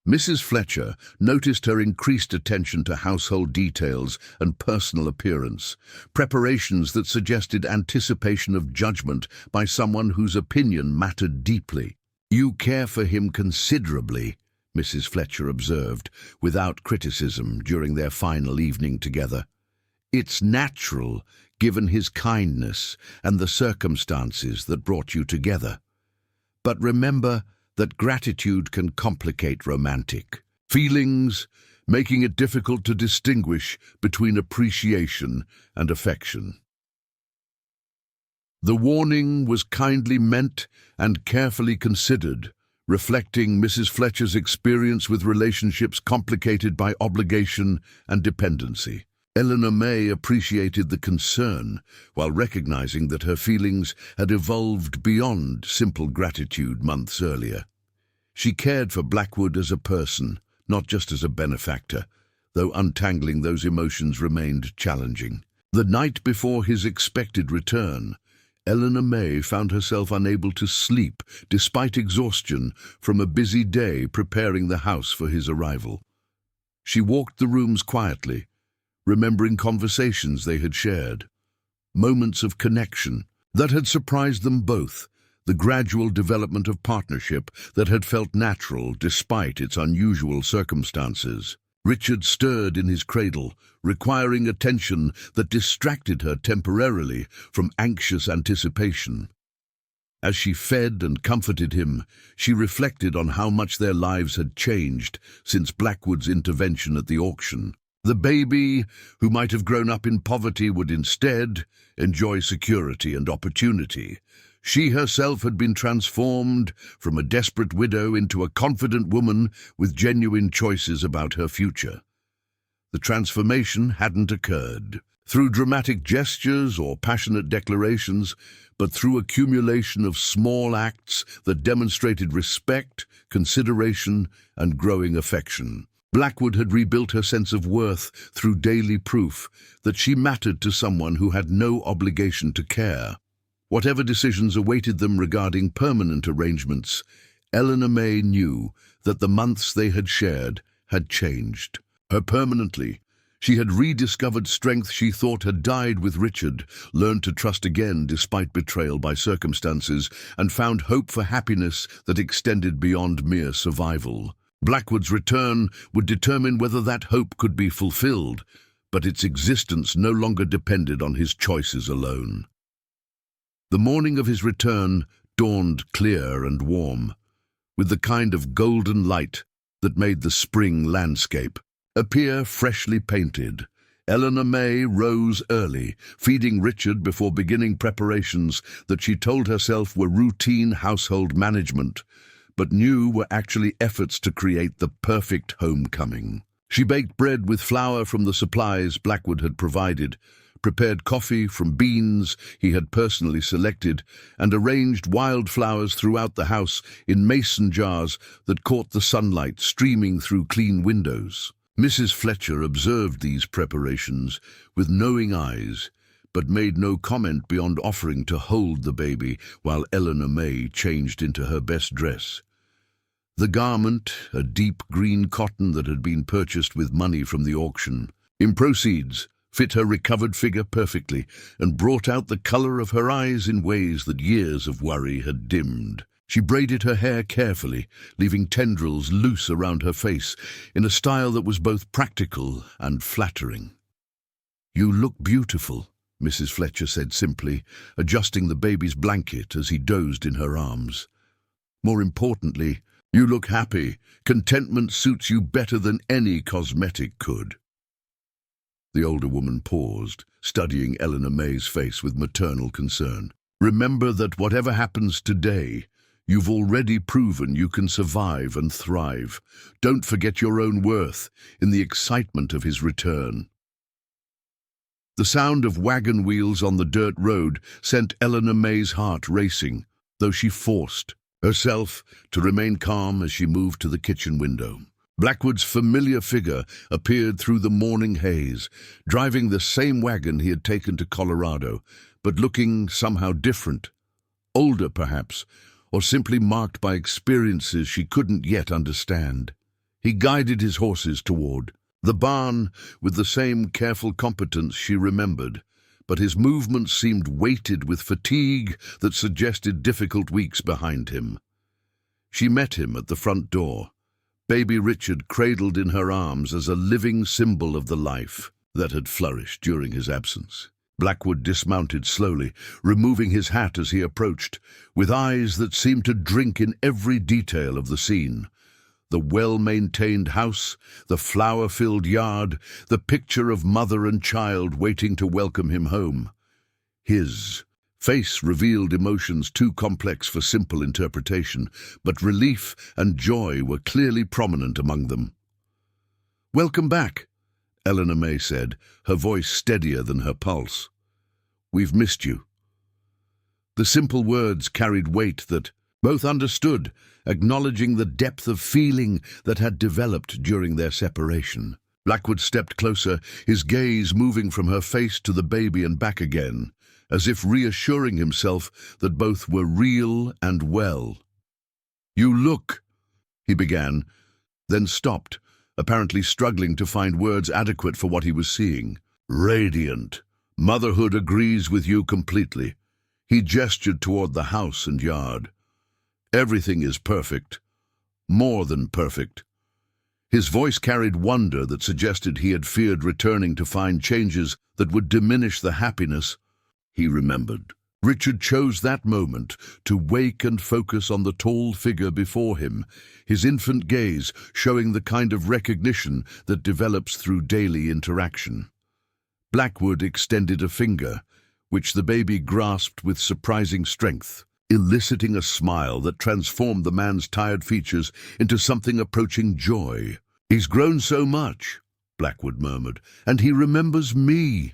A: Mrs. Fletcher noticed her increased attention to household details and personal appearance, preparations that suggested anticipation of judgment by someone whose opinion mattered deeply. "You care for him considerably," Mrs. Fletcher observed, without criticism during their final evening together. "It's natural, given his kindness and the circumstances that brought you together. But remember that gratitude can complicate romantic feelings, making it difficult to distinguish between appreciation and affection." The warning was kindly meant and carefully considered, reflecting Mrs. Fletcher's experience with relationships complicated by obligation and dependency. Eleanor Mae appreciated the concern, while recognizing that her feelings had evolved beyond simple gratitude months earlier. She cared for Blackwood as a person, not just as a benefactor, though untangling those emotions remained challenging. The night before his expected return, Eleanor Mae found herself unable to sleep despite exhaustion from a busy day preparing the house for his arrival. She walked the rooms quietly, remembering conversations they had shared, moments of connection that had surprised them both, the gradual development of partnership that had felt natural despite its unusual circumstances. Richard stirred in his cradle, requiring attention that distracted her temporarily from anxious anticipation. As she fed and comforted him, she reflected on how much their lives had changed since Blackwood's intervention at the auction. The baby, who might have grown up in poverty, would instead enjoy security and opportunity. She herself had been transformed from a desperate widow into a confident woman with genuine choices about her future. The transformation hadn't occurred through dramatic gestures or passionate declarations, but through accumulation of small acts that demonstrated respect, consideration, and growing affection. Blackwood had rebuilt her sense of worth through daily proof that she mattered to someone who had no obligation to care. Whatever decisions awaited them regarding permanent arrangements, Eleanor Mae knew that the months they had shared had changed her permanently. She had rediscovered strength she thought had died with Richard, learned to trust again despite betrayal by circumstances, and found hope for happiness that extended beyond mere survival. Blackwood's return would determine whether that hope could be fulfilled, but its existence no longer depended on his choices alone. The morning of his return dawned clear and warm, with the kind of golden light that made the spring landscape appear freshly painted. Eleanor Mae rose early, feeding Richard before beginning preparations that she told herself were routine household management, but knew were actually efforts to create the perfect homecoming. She baked bread with flour from the supplies Blackwood had provided, prepared coffee from beans he had personally selected, and arranged wildflowers throughout the house in mason jars that caught the sunlight streaming through clean windows. Mrs. Fletcher observed these preparations with knowing eyes, but made no comment beyond offering to hold the baby while Eleanor Mae changed into her best dress. The garment, a deep green cotton that had been purchased with money from the auction, in proceeds, fit her recovered figure perfectly and brought out the color of her eyes in ways that years of worry had dimmed. She braided her hair carefully, leaving tendrils loose around her face in a style that was both practical and flattering. "You look beautiful," Mrs. Fletcher said simply, adjusting the baby's blanket as he dozed in her arms. "More importantly, you look happy. Contentment suits you better than any cosmetic could." The older woman paused, studying Eleanor Mae's face with maternal concern. "Remember that whatever happens today, you've already proven you can survive and thrive. Don't forget your own worth in the excitement of his return." The sound of wagon wheels on the dirt road sent Eleanor Mae's heart racing, though she forced herself to remain calm as she moved to the kitchen window. Blackwood's familiar figure appeared through the morning haze, driving the same wagon he had taken to Colorado, but looking somehow different, older perhaps, or simply marked by experiences she couldn't yet understand. He guided his horses toward the barn with the same careful competence she remembered, but his movements seemed weighted with fatigue that suggested difficult weeks behind him. She met him at the front door, baby Richard cradled in her arms as a living symbol of the life that had flourished during his absence. Blackwood dismounted slowly, removing his hat as he approached, with eyes that seemed to drink in every detail of the scene. The well-maintained house, the flower-filled yard, the picture of mother and child waiting to welcome him home. His face revealed emotions too complex for simple interpretation, but relief and joy were clearly prominent among them. "Welcome back," Eleanor Mae said, her voice steadier than her pulse. "We've missed you." The simple words carried weight that both understood, acknowledging the depth of feeling that had developed during their separation. Blackwood stepped closer, his gaze moving from her face to the baby and back again, as if reassuring himself that both were real and well. "You look," he began, then stopped, apparently struggling to find words adequate for what he was seeing. "Radiant. Motherhood agrees with you completely." He gestured toward the house and yard. "Everything is perfect. More than perfect." His voice carried wonder that suggested he had feared returning to find changes that would diminish the happiness he remembered. Richard chose that moment to wake and focus on the tall figure before him, his infant gaze showing the kind of recognition that develops through daily interaction. Blackwood extended a finger, which the baby grasped with surprising strength, eliciting a smile that transformed the man's tired features into something approaching joy. "He's grown so much," Blackwood murmured, "and he remembers me."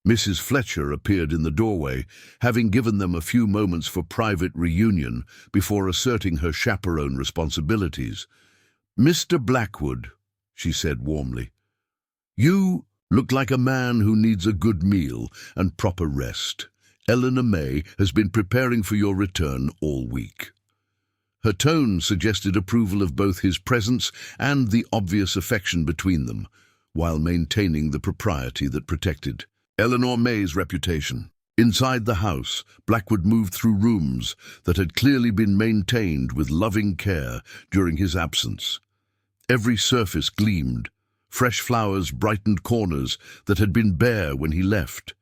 A: Mrs. Fletcher appeared in the doorway, having given them a few moments for private reunion before asserting her chaperone responsibilities. "Mr. Blackwood," she said warmly, "you look like a man who needs a good meal and proper rest. Eleanor Mae has been preparing for your return all week." Her tone suggested approval of both his presence and the obvious affection between them, while maintaining the propriety that protected Eleanor Mae's reputation. Inside the house, Blackwood moved through rooms that had clearly been maintained with loving care during his absence. Every surface gleamed. Fresh flowers brightened corners that had been bare when he left,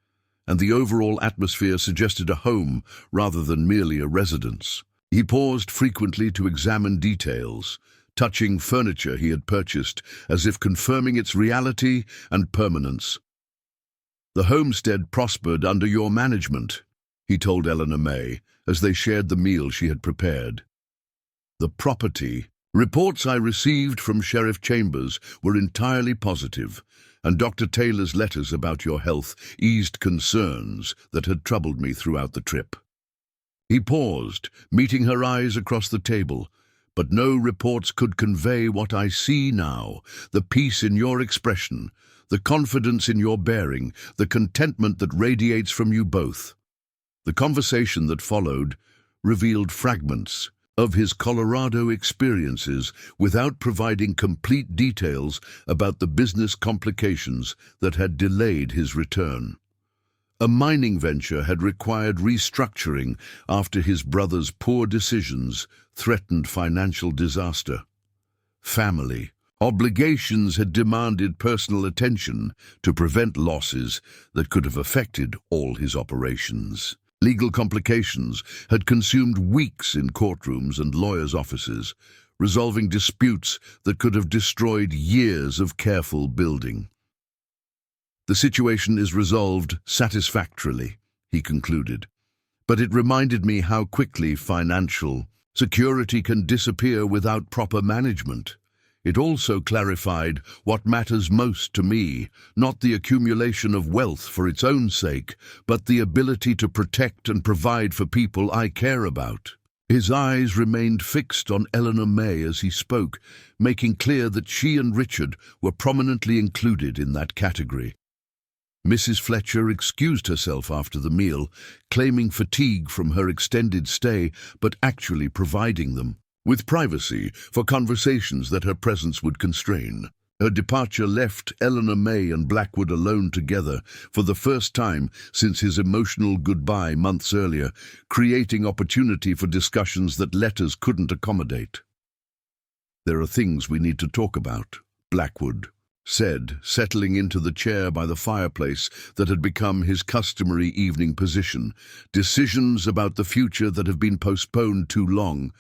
A: and the overall atmosphere suggested a home rather than merely a residence. He paused frequently to examine details, touching furniture he had purchased as if confirming its reality and permanence. "The homestead prospered under your management," he told Eleanor Mae as they shared the meal she had prepared. "The property. Reports I received from Sheriff Chambers were entirely positive, and Dr. Taylor's letters about your health eased concerns that had troubled me throughout the trip." He paused, meeting her eyes across the table. "But no reports could convey what I see now, the peace in your expression, the confidence in your bearing, the contentment that radiates from you both." The conversation that followed revealed fragments of his Colorado experiences without providing complete details about the business complications that had delayed his return. A mining venture had required restructuring after his brother's poor decisions threatened financial disaster. Family obligations had demanded personal attention to prevent losses that could have affected all his operations. Legal complications had consumed weeks in courtrooms and lawyers' offices, resolving disputes that could have destroyed years of careful building. "The situation is resolved satisfactorily," he concluded, "but it reminded me how quickly financial security can disappear without proper management. It also clarified what matters most to me, not the accumulation of wealth for its own sake, but the ability to protect and provide for people I care about." His eyes remained fixed on Eleanor Mae as he spoke, making clear that she and Richard were prominently included in that category. Mrs. Fletcher excused herself after the meal, claiming fatigue from her extended stay, but actually providing them with privacy for conversations that her presence would constrain. Her departure left Eleanor Mae and Blackwood alone together for the first time since his emotional goodbye months earlier, creating opportunity for discussions that letters couldn't accommodate. "There are things we need to talk about," Blackwood said, settling into the chair by the fireplace that had become his customary evening position. "Decisions about the future that have been postponed too long."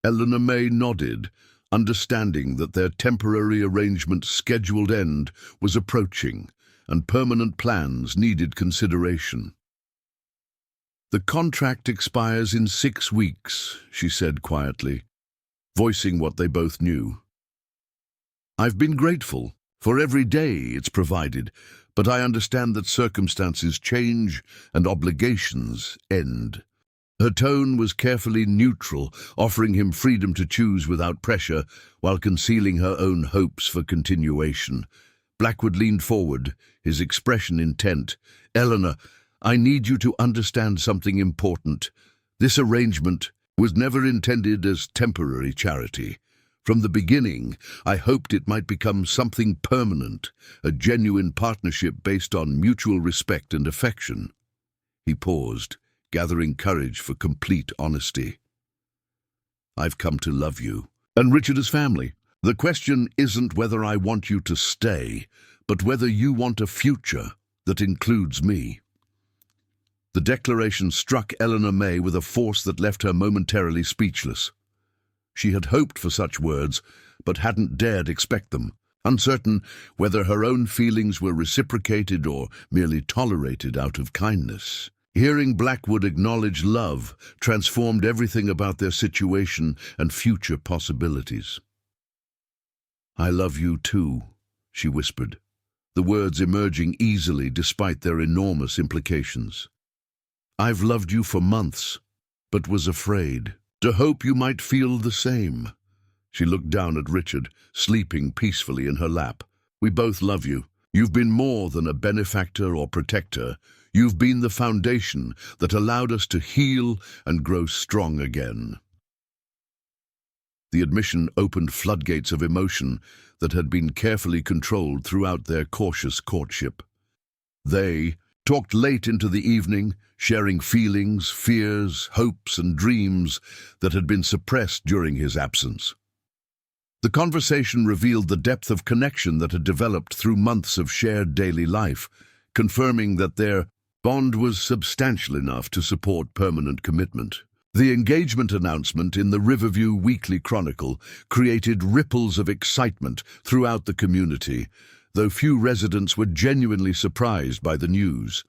A: Eleanor Mae nodded, understanding that their temporary arrangement's scheduled end was approaching, and permanent plans needed consideration. "The contract expires in 6 weeks, she said quietly, voicing what they both knew. "I've been grateful for every day it's provided, but I understand that circumstances change and obligations end." Her tone was carefully neutral, offering him freedom to choose without pressure, while concealing her own hopes for continuation. Blackwood leaned forward, his expression intent. "Eleanor, I need you to understand something important. This arrangement was never intended as temporary charity. From the beginning, I hoped it might become something permanent, a genuine partnership based on mutual respect and affection." He paused, gathering courage for complete honesty. "I've come to love you, and Richard as family. The question isn't whether I want you to stay, but whether you want a future that includes me." The declaration struck Eleanor Mae with a force that left her momentarily speechless. She had hoped for such words, but hadn't dared expect them, uncertain whether her own feelings were reciprocated or merely tolerated out of kindness. Hearing Blackwood acknowledge love transformed everything about their situation and future possibilities. "I love you too," she whispered, the words emerging easily despite their enormous implications. "I've loved you for months, but was afraid to hope you might feel the same." She looked down at Richard, sleeping peacefully in her lap. "We both love you. You've been more than a benefactor or protector. You've been the foundation that allowed us to heal and grow strong again." The admission opened floodgates of emotion that had been carefully controlled throughout their cautious courtship. They talked late into the evening, sharing feelings, fears, hopes, and dreams that had been suppressed during his absence. The conversation revealed the depth of connection that had developed through months of shared daily life, confirming that their bond was substantial enough to support permanent commitment. The engagement announcement in the Riverview Weekly Chronicle created ripples of excitement throughout the community, though few residents were genuinely surprised by the news.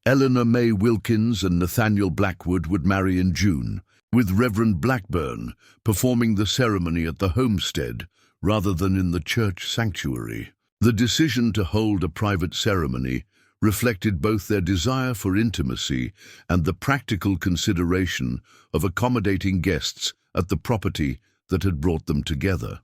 A: Eleanor Mae Wilkins and Nathaniel Blackwood would marry in June, with Reverend Blackburn performing the ceremony at the homestead rather than in the church sanctuary. The decision to hold a private ceremony reflected both their desire for intimacy and the practical consideration of accommodating guests at the property that had brought them together.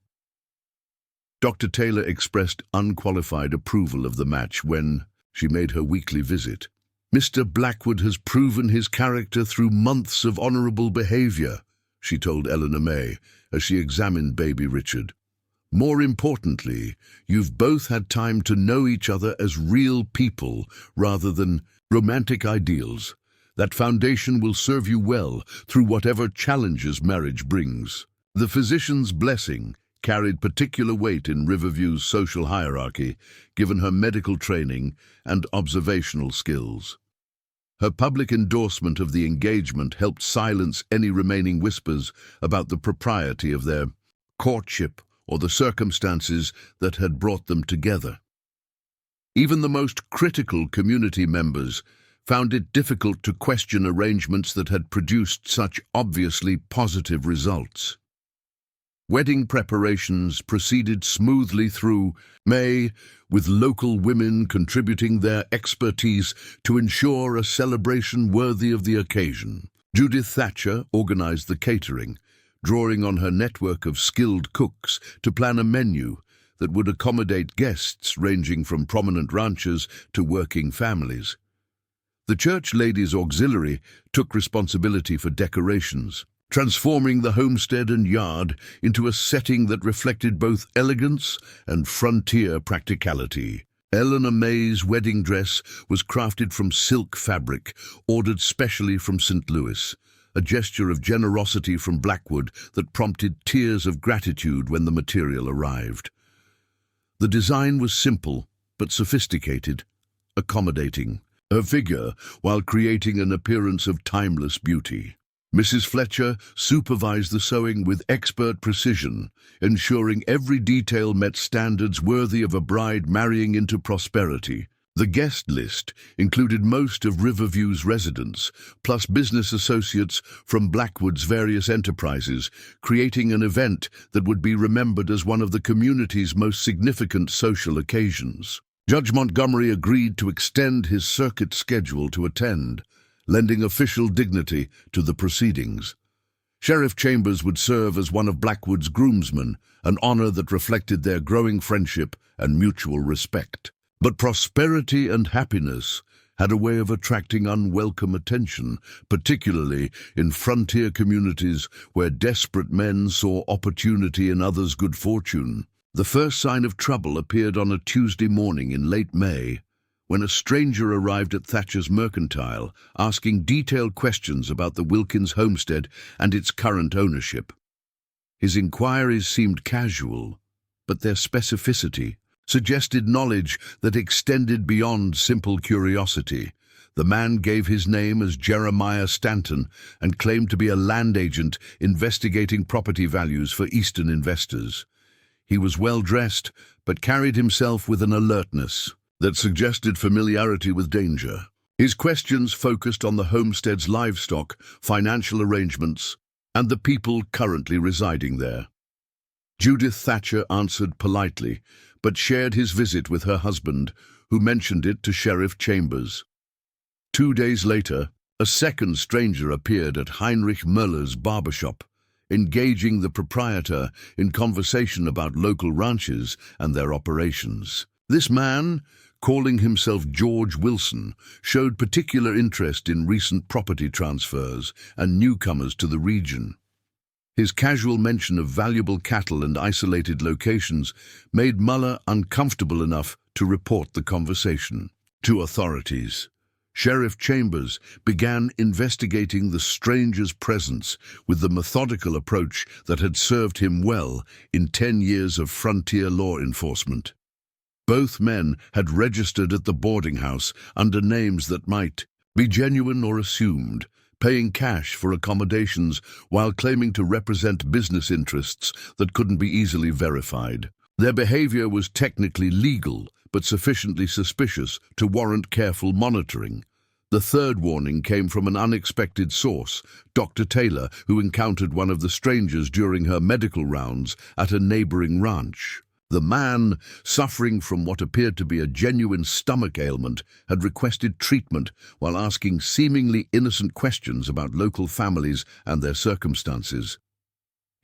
A: Dr. Taylor expressed unqualified approval of the match when she made her weekly visit. "Mr. Blackwood has proven his character through months of honorable behavior," she told Eleanor Mae as she examined baby Richard. "More importantly, you've both had time to know each other as real people rather than romantic ideals. That foundation will serve you well through whatever challenges marriage brings." The physician's blessing carried particular weight in Riverview's social hierarchy, given her medical training and observational skills. Her public endorsement of the engagement helped silence any remaining whispers about the propriety of their courtship or the circumstances that had brought them together. Even the most critical community members found it difficult to question arrangements that had produced such obviously positive results. Wedding preparations proceeded smoothly through May, with local women contributing their expertise to ensure a celebration worthy of the occasion. Judith Thatcher organized the catering, drawing on her network of skilled cooks to plan a menu that would accommodate guests ranging from prominent ranchers to working families. The Church Ladies' Auxiliary took responsibility for decorations, transforming the homestead and yard into a setting that reflected both elegance and frontier practicality. Eleanor Mae's wedding dress was crafted from silk fabric, ordered specially from St. Louis, a gesture of generosity from Blackwood that prompted tears of gratitude when the material arrived. The design was simple but sophisticated, accommodating her figure while creating an appearance of timeless beauty. Mrs. Fletcher supervised the sewing with expert precision, ensuring every detail met standards worthy of a bride marrying into prosperity. The guest list included most of Riverview's residents, plus business associates from Blackwood's various enterprises, creating an event that would be remembered as one of the community's most significant social occasions. Judge Montgomery agreed to extend his circuit schedule to attend, lending official dignity to the proceedings. Sheriff Chambers would serve as one of Blackwood's groomsmen, an honor that reflected their growing friendship and mutual respect. But prosperity and happiness had a way of attracting unwelcome attention, particularly in frontier communities where desperate men saw opportunity in others' good fortune. The first sign of trouble appeared on a Tuesday morning in late May, when a stranger arrived at Thatcher's Mercantile, asking detailed questions about the Wilkins homestead and its current ownership. His inquiries seemed casual, but their specificity suggested knowledge that extended beyond simple curiosity. The man gave his name as Jeremiah Stanton and claimed to be a land agent investigating property values for Eastern investors. He was well-dressed, but carried himself with an alertness that suggested familiarity with danger. His questions focused on the homestead's livestock, financial arrangements, and the people currently residing there. Judith Thatcher answered politely, but shared his visit with her husband, who mentioned it to Sheriff Chambers. 2 days later, a second stranger appeared at Heinrich Müller's barbershop, engaging the proprietor in conversation about local ranches and their operations. This man, calling himself George Wilson, showed particular interest in recent property transfers and newcomers to the region. His casual mention of valuable cattle and isolated locations made Muller uncomfortable enough to report the conversation to authorities. Sheriff Chambers began investigating the stranger's presence with the methodical approach that had served him well in 10 years of frontier law enforcement. Both men had registered at the boarding house under names that might be genuine or assumed, paying cash for accommodations while claiming to represent business interests that couldn't be easily verified. Their behavior was technically legal, but sufficiently suspicious to warrant careful monitoring. The third warning came from an unexpected source, Dr. Taylor, who encountered one of the strangers during her medical rounds at a neighboring ranch. The man, suffering from what appeared to be a genuine stomach ailment, had requested treatment while asking seemingly innocent questions about local families and their circumstances.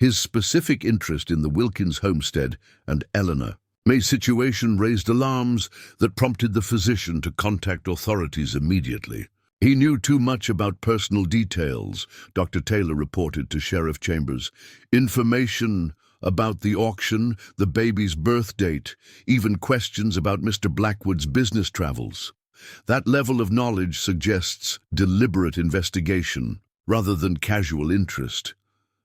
A: His specific interest in the Wilkins homestead and Eleanor Mae's situation raised alarms that prompted the physician to contact authorities immediately. He knew too much about personal details, Dr. Taylor reported to Sheriff Chambers. Information about the auction, the baby's birth date, even questions about Mr. Blackwood's business travels. That level of knowledge suggests deliberate investigation rather than casual interest.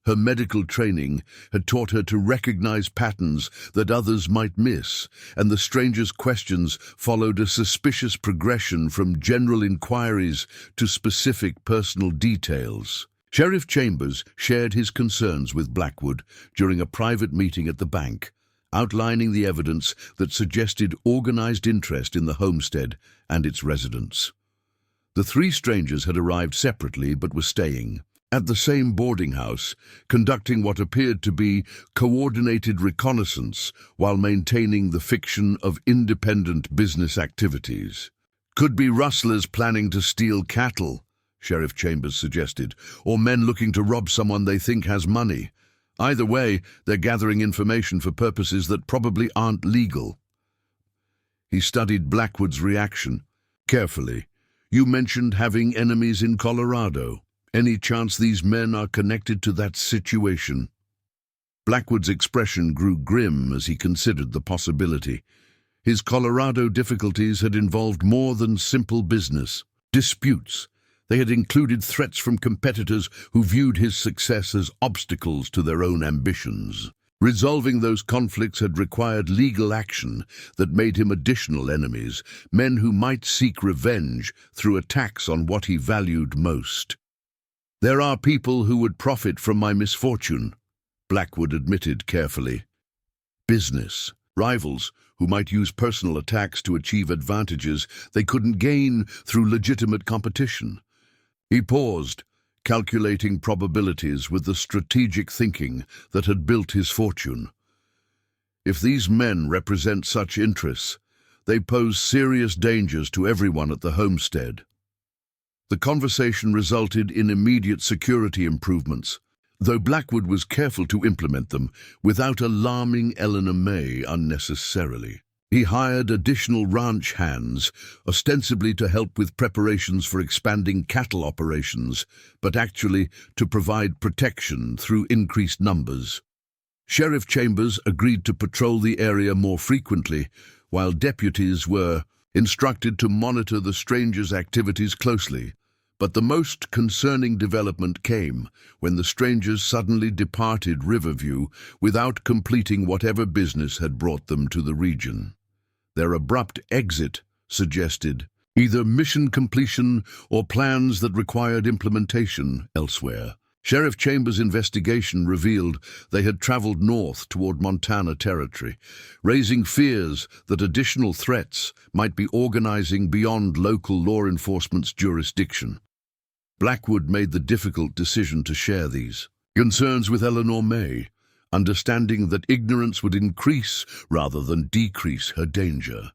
A: Her medical training had taught her to recognize patterns that others might miss, and the stranger's questions followed a suspicious progression from general inquiries to specific personal details. Sheriff Chambers shared his concerns with Blackwood during a private meeting at the bank, outlining the evidence that suggested organized interest in the homestead and its residents. The three strangers had arrived separately but were staying at the same boarding house, conducting what appeared to be coordinated reconnaissance while maintaining the fiction of independent business activities. Could be rustlers planning to steal cattle, Sheriff Chambers suggested, or men looking to rob someone they think has money. Either way, they're gathering information for purposes that probably aren't legal. He studied Blackwood's reaction carefully. You mentioned having enemies in Colorado. Any chance these men are connected to that situation? Blackwood's expression grew grim as he considered the possibility. His Colorado difficulties had involved more than simple business disputes. They had included threats from competitors who viewed his success as obstacles to their own ambitions. Resolving those conflicts had required legal action that made him additional enemies, men who might seek revenge through attacks on what he valued most. There are people who would profit from my misfortune, Blackwood admitted carefully. Business, rivals who might use personal attacks to achieve advantages they couldn't gain through legitimate competition. He paused, calculating probabilities with the strategic thinking that had built his fortune. If these men represent such interests, they pose serious dangers to everyone at the homestead. The conversation resulted in immediate security improvements, though Blackwood was careful to implement them without alarming Eleanor Mae unnecessarily. He hired additional ranch hands, ostensibly to help with preparations for expanding cattle operations, but actually to provide protection through increased numbers. Sheriff Chambers agreed to patrol the area more frequently, while deputies were instructed to monitor the strangers' activities closely. But the most concerning development came when the strangers suddenly departed Riverview without completing whatever business had brought them to the region. Their abrupt exit suggested either mission completion or plans that required implementation elsewhere. Sheriff Chambers' investigation revealed they had traveled north toward Montana territory, raising fears that additional threats might be organizing beyond local law enforcement's jurisdiction. Blackwood made the difficult decision to share these concerns with Eleanor Mae, understanding that ignorance would increase rather than decrease her danger.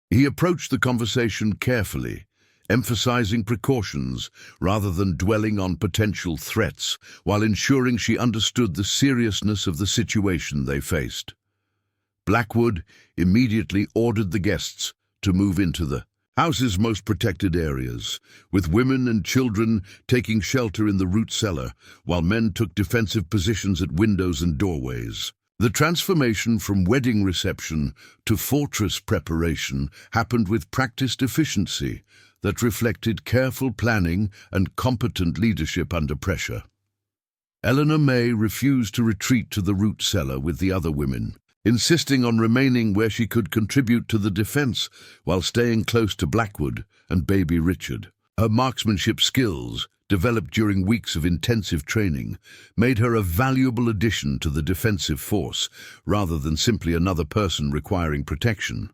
A: He approached the conversation carefully, emphasizing precautions rather than dwelling on potential threats, while ensuring she understood the seriousness of the situation they faced. Blackwood immediately ordered the guests to move into the house's most protected areas, with women and children taking shelter in the root cellar, while men took defensive positions at windows and doorways. The transformation from wedding reception to fortress preparation happened with practiced efficiency that reflected careful planning and competent leadership under pressure. Eleanor Mae refused to retreat to the root cellar with the other women, insisting on remaining where she could contribute to the defense while staying close to Blackwood and baby Richard. Her marksmanship skills, developed during weeks of intensive training, made her a valuable addition to the defensive force rather than simply another person requiring protection.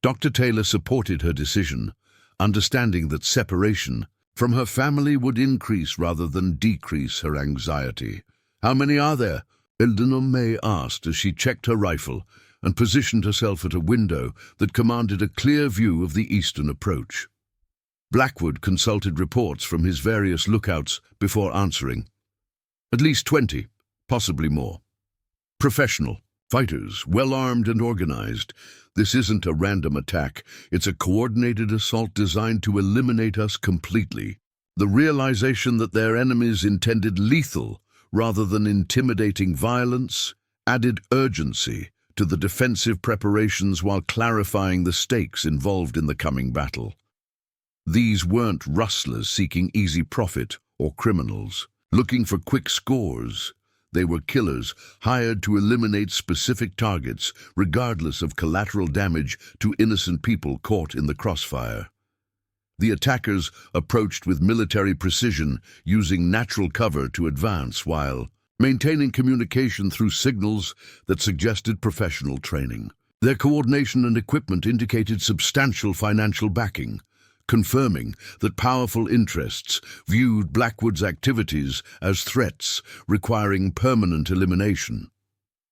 A: Dr. Taylor supported her decision, understanding that separation from her family would increase rather than decrease her anxiety. "How many are there?" Eleanor Mae asked as she checked her rifle and positioned herself at a window that commanded a clear view of the eastern approach. Blackwood consulted reports from his various lookouts before answering. "At least 20, possibly more. Professional. Fighters, well-armed and organized. This isn't a random attack. It's a coordinated assault designed to eliminate us completely. The realization that their enemies intended lethal rather than intimidating violence added urgency to the defensive preparations while clarifying the stakes involved in the coming battle. These weren't rustlers seeking easy profit or criminals looking for quick scores. They were killers hired to eliminate specific targets, regardless of collateral damage to innocent people caught in the crossfire. The attackers approached with military precision, using natural cover to advance while maintaining communication through signals that suggested professional training. Their coordination and equipment indicated substantial financial backing, confirming that powerful interests viewed Blackwood's activities as threats requiring permanent elimination.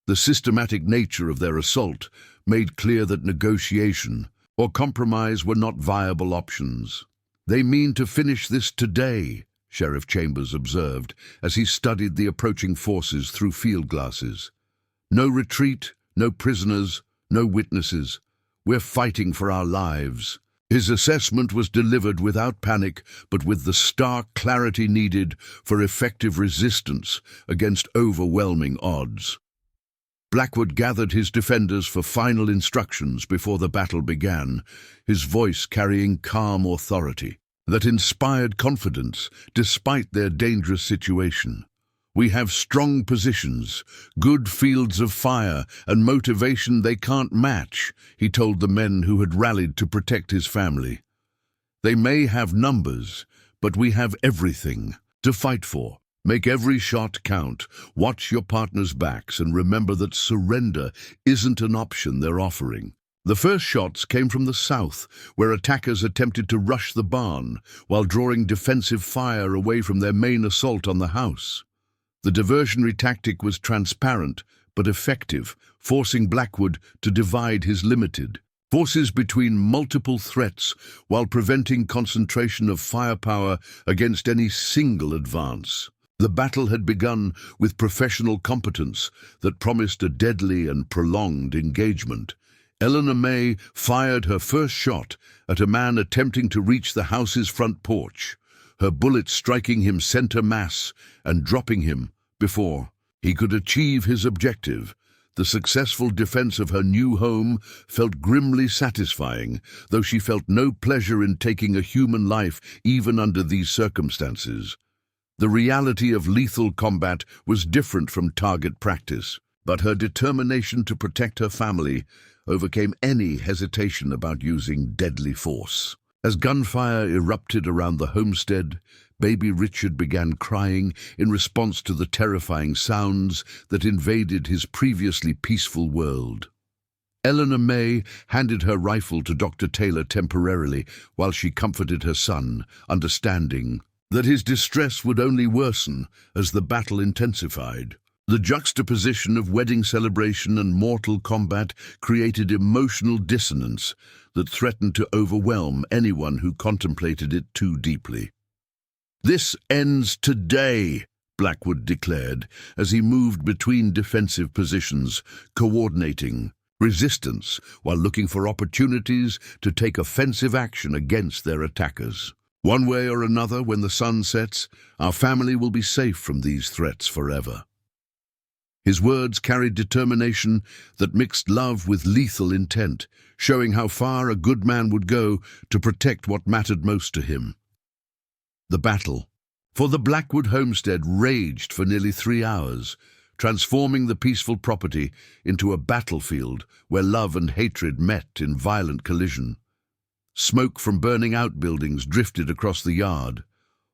A: The systematic nature of their assault made clear that negotiation or compromise were not viable options. "They mean to finish this today," Sheriff Chambers observed as he studied the approaching forces through field glasses. "No retreat, no prisoners, no witnesses. We're fighting for our lives." His assessment was delivered without panic, but with the stark clarity needed for effective resistance against overwhelming odds. Blackwood gathered his defenders for final instructions before the battle began, his voice carrying calm authority that inspired confidence despite their dangerous situation. "We have strong positions, good fields of fire, and motivation they can't match," he told the men who had rallied to protect his family. "They may have numbers, but we have everything to fight for. Make every shot count, watch your partner's backs, and remember that surrender isn't an option they're offering." The first shots came from the south, where attackers attempted to rush the barn while drawing defensive fire away from their main assault on the house. The diversionary tactic was transparent but effective, forcing Blackwood to divide his limited forces between multiple threats while preventing concentration of firepower against any single advance. The battle had begun with professional competence that promised a deadly and prolonged engagement. Eleanor Mae fired her first shot at a man attempting to reach the house's front porch, her bullet striking him center mass and dropping him before he could achieve his objective. The successful defense of her new home felt grimly satisfying, though she felt no pleasure in taking a human life even under these circumstances. The reality of lethal combat was different from target practice, but her determination to protect her family overcame any hesitation about using deadly force. As gunfire erupted around the homestead, baby Richard began crying in response to the terrifying sounds that invaded his previously peaceful world. Eleanor Mae handed her rifle to Dr. Taylor temporarily while she comforted her son, understanding that his distress would only worsen as the battle intensified. The juxtaposition of wedding celebration and mortal combat created emotional dissonance that threatened to overwhelm anyone who contemplated it too deeply. "This ends today," Blackwood declared as he moved between defensive positions, coordinating resistance while looking for opportunities to take offensive action against their attackers. "One way or another, when the sun sets, our family will be safe from these threats forever." His words carried determination that mixed love with lethal intent, showing how far a good man would go to protect what mattered most to him. The battle for the Blackwood homestead raged for nearly 3 hours, transforming the peaceful property into a battlefield where love and hatred met in violent collision. Smoke from burning outbuildings drifted across the yard,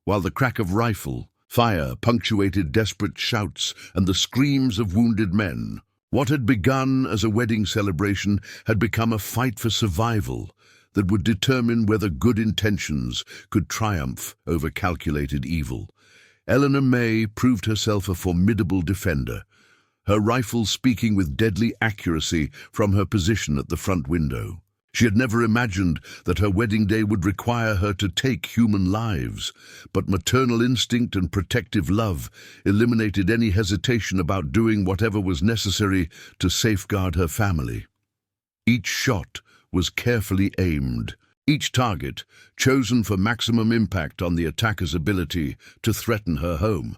A: while the crack of rifle fire punctuated desperate shouts and the screams of wounded men. What had begun as a wedding celebration had become a fight for survival that would determine whether good intentions could triumph over calculated evil. Eleanor Mae proved herself a formidable defender, her rifle speaking with deadly accuracy from her position at the front window. She had never imagined that her wedding day would require her to take human lives, but maternal instinct and protective love eliminated any hesitation about doing whatever was necessary to safeguard her family. Each shot was carefully aimed, each target chosen for maximum impact on the attacker's ability to threaten her home.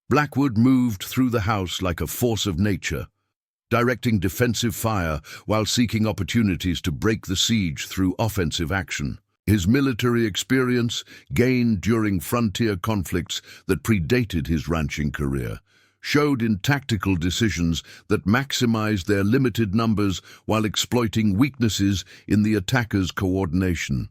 A: Blackwood moved through the house like a force of nature, directing defensive fire while seeking opportunities to break the siege through offensive action. His military experience, gained during frontier conflicts that predated his ranching career, showed in tactical decisions that maximized their limited numbers while exploiting weaknesses in the attacker's coordination.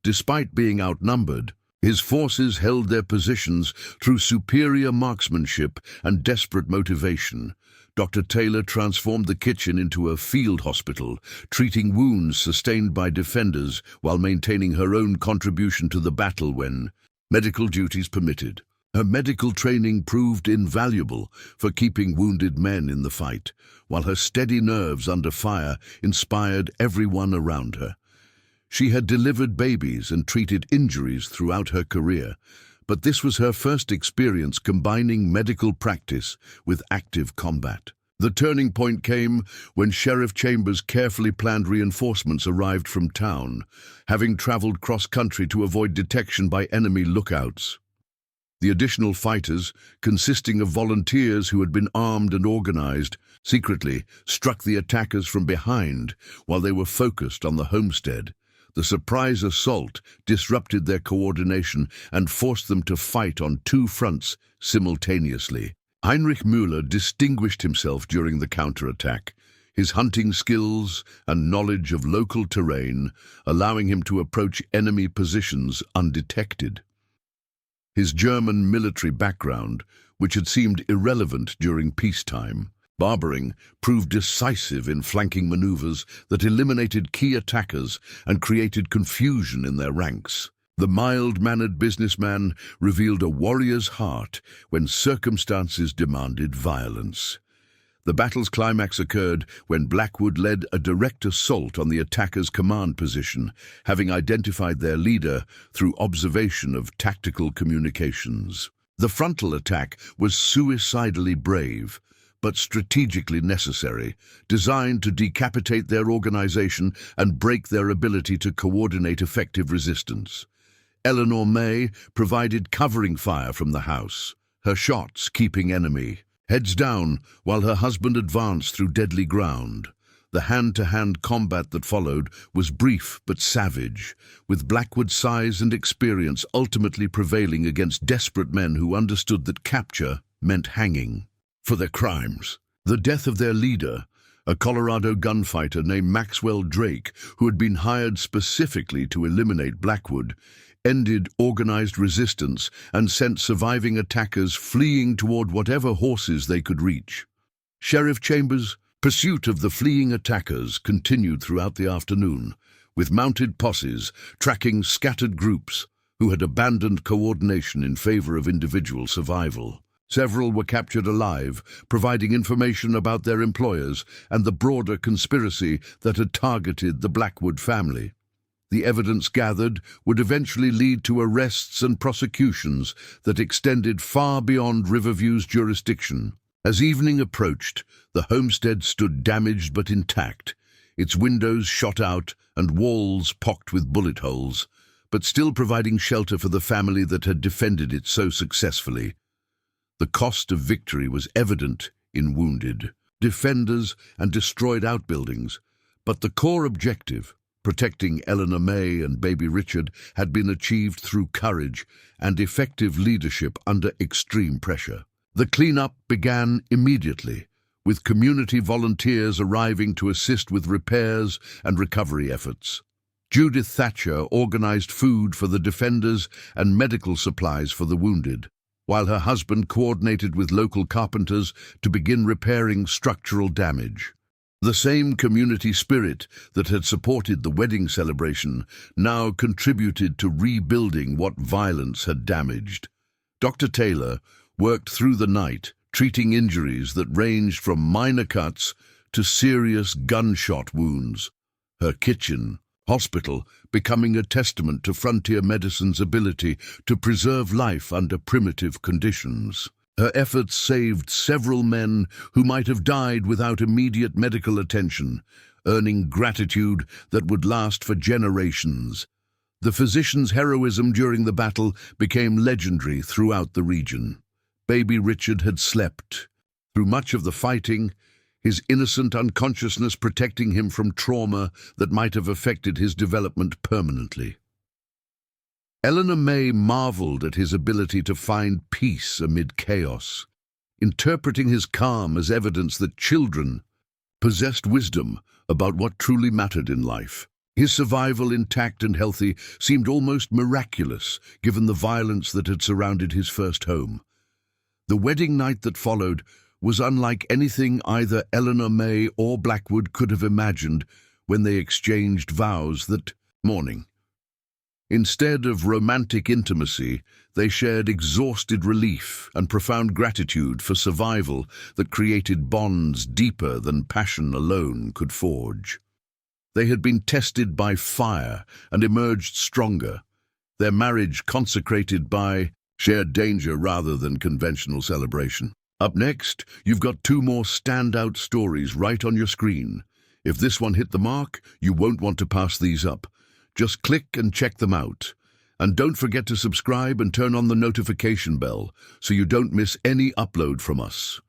A: Despite being outnumbered, his forces held their positions through superior marksmanship and desperate motivation. Dr. Taylor transformed the kitchen into a field hospital, treating wounds sustained by defenders while maintaining her own contribution to the battle when medical duties permitted. Her medical training proved invaluable for keeping wounded men in the fight, while her steady nerves under fire inspired everyone around her. She had delivered babies and treated injuries throughout her career, but this was her first experience combining medical practice with active combat. The turning point came when Sheriff Chambers' carefully planned reinforcements arrived from town, having traveled cross-country to avoid detection by enemy lookouts. The additional fighters, consisting of volunteers who had been armed and organized, secretly struck the attackers from behind while they were focused on the homestead. The surprise assault disrupted their coordination and forced them to fight on two fronts simultaneously. Heinrich Müller distinguished himself during the counterattack, his hunting skills and knowledge of local terrain allowing him to approach enemy positions undetected. His German military background, which had seemed irrelevant during peacetime, barbering, proved decisive in flanking maneuvers that eliminated key attackers and created confusion in their ranks. The mild-mannered businessman revealed a warrior's heart when circumstances demanded violence. The battle's climax occurred when Blackwood led a direct assault on the attacker's command position, having identified their leader through observation of tactical communications. The frontal attack was suicidally brave, but strategically necessary, designed to decapitate their organization and break their ability to coordinate effective resistance. Eleanor Mae provided covering fire from the house, her shots keeping enemy heads down while her husband advanced through deadly ground. The hand-to-hand combat that followed was brief but savage, with Blackwood's size and experience ultimately prevailing against desperate men who understood that capture meant hanging for their crimes. The death of their leader, a Colorado gunfighter named Maxwell Drake, who had been hired specifically to eliminate Blackwood, ended organized resistance and sent surviving attackers fleeing toward whatever horses they could reach. Sheriff Chambers' pursuit of the fleeing attackers continued throughout the afternoon, with mounted posses tracking scattered groups who had abandoned coordination in favor of individual survival. Several were captured alive, providing information about their employers and the broader conspiracy that had targeted the Blackwood family. The evidence gathered would eventually lead to arrests and prosecutions that extended far beyond Riverview's jurisdiction. As evening approached, the homestead stood damaged but intact, its windows shot out and walls pocked with bullet holes, but still providing shelter for the family that had defended it so successfully. The cost of victory was evident in wounded defenders and destroyed outbuildings, but the core objective, protecting Eleanor Mae and baby Richard, had been achieved through courage and effective leadership under extreme pressure. The cleanup began immediately, with community volunteers arriving to assist with repairs and recovery efforts. Judith Thatcher organized food for the defenders and medical supplies for the wounded, while her husband coordinated with local carpenters to begin repairing structural damage. The same community spirit that had supported the wedding celebration now contributed to rebuilding what violence had damaged. Dr. Taylor worked through the night, treating injuries that ranged from minor cuts to serious gunshot wounds. Her kitchen, hospital, becoming a testament to frontier medicine's ability to preserve life under primitive conditions. Her efforts saved several men who might have died without immediate medical attention, earning gratitude that would last for generations. The physician's heroism during the battle became legendary throughout the region. Baby Richard had slept through much of the fighting, his innocent unconsciousness protecting him from trauma that might have affected his development permanently. Eleanor Mae marveled at his ability to find peace amid chaos, interpreting his calm as evidence that children possessed wisdom about what truly mattered in life. His survival intact and healthy seemed almost miraculous, given the violence that had surrounded his first home. The wedding night that followed was unlike anything either Eleanor Mae or Blackwood could have imagined when they exchanged vows that morning. Instead of romantic intimacy, they shared exhausted relief and profound gratitude for survival that created bonds deeper than passion alone could forge. They had been tested by fire and emerged stronger, their marriage consecrated by shared danger rather than conventional celebration. Up next, you've got two more standout stories right on your screen. If this one hit the mark, you won't want to pass these up. Just click and check them out. And don't forget to subscribe and turn on the notification bell so you don't miss any upload from us.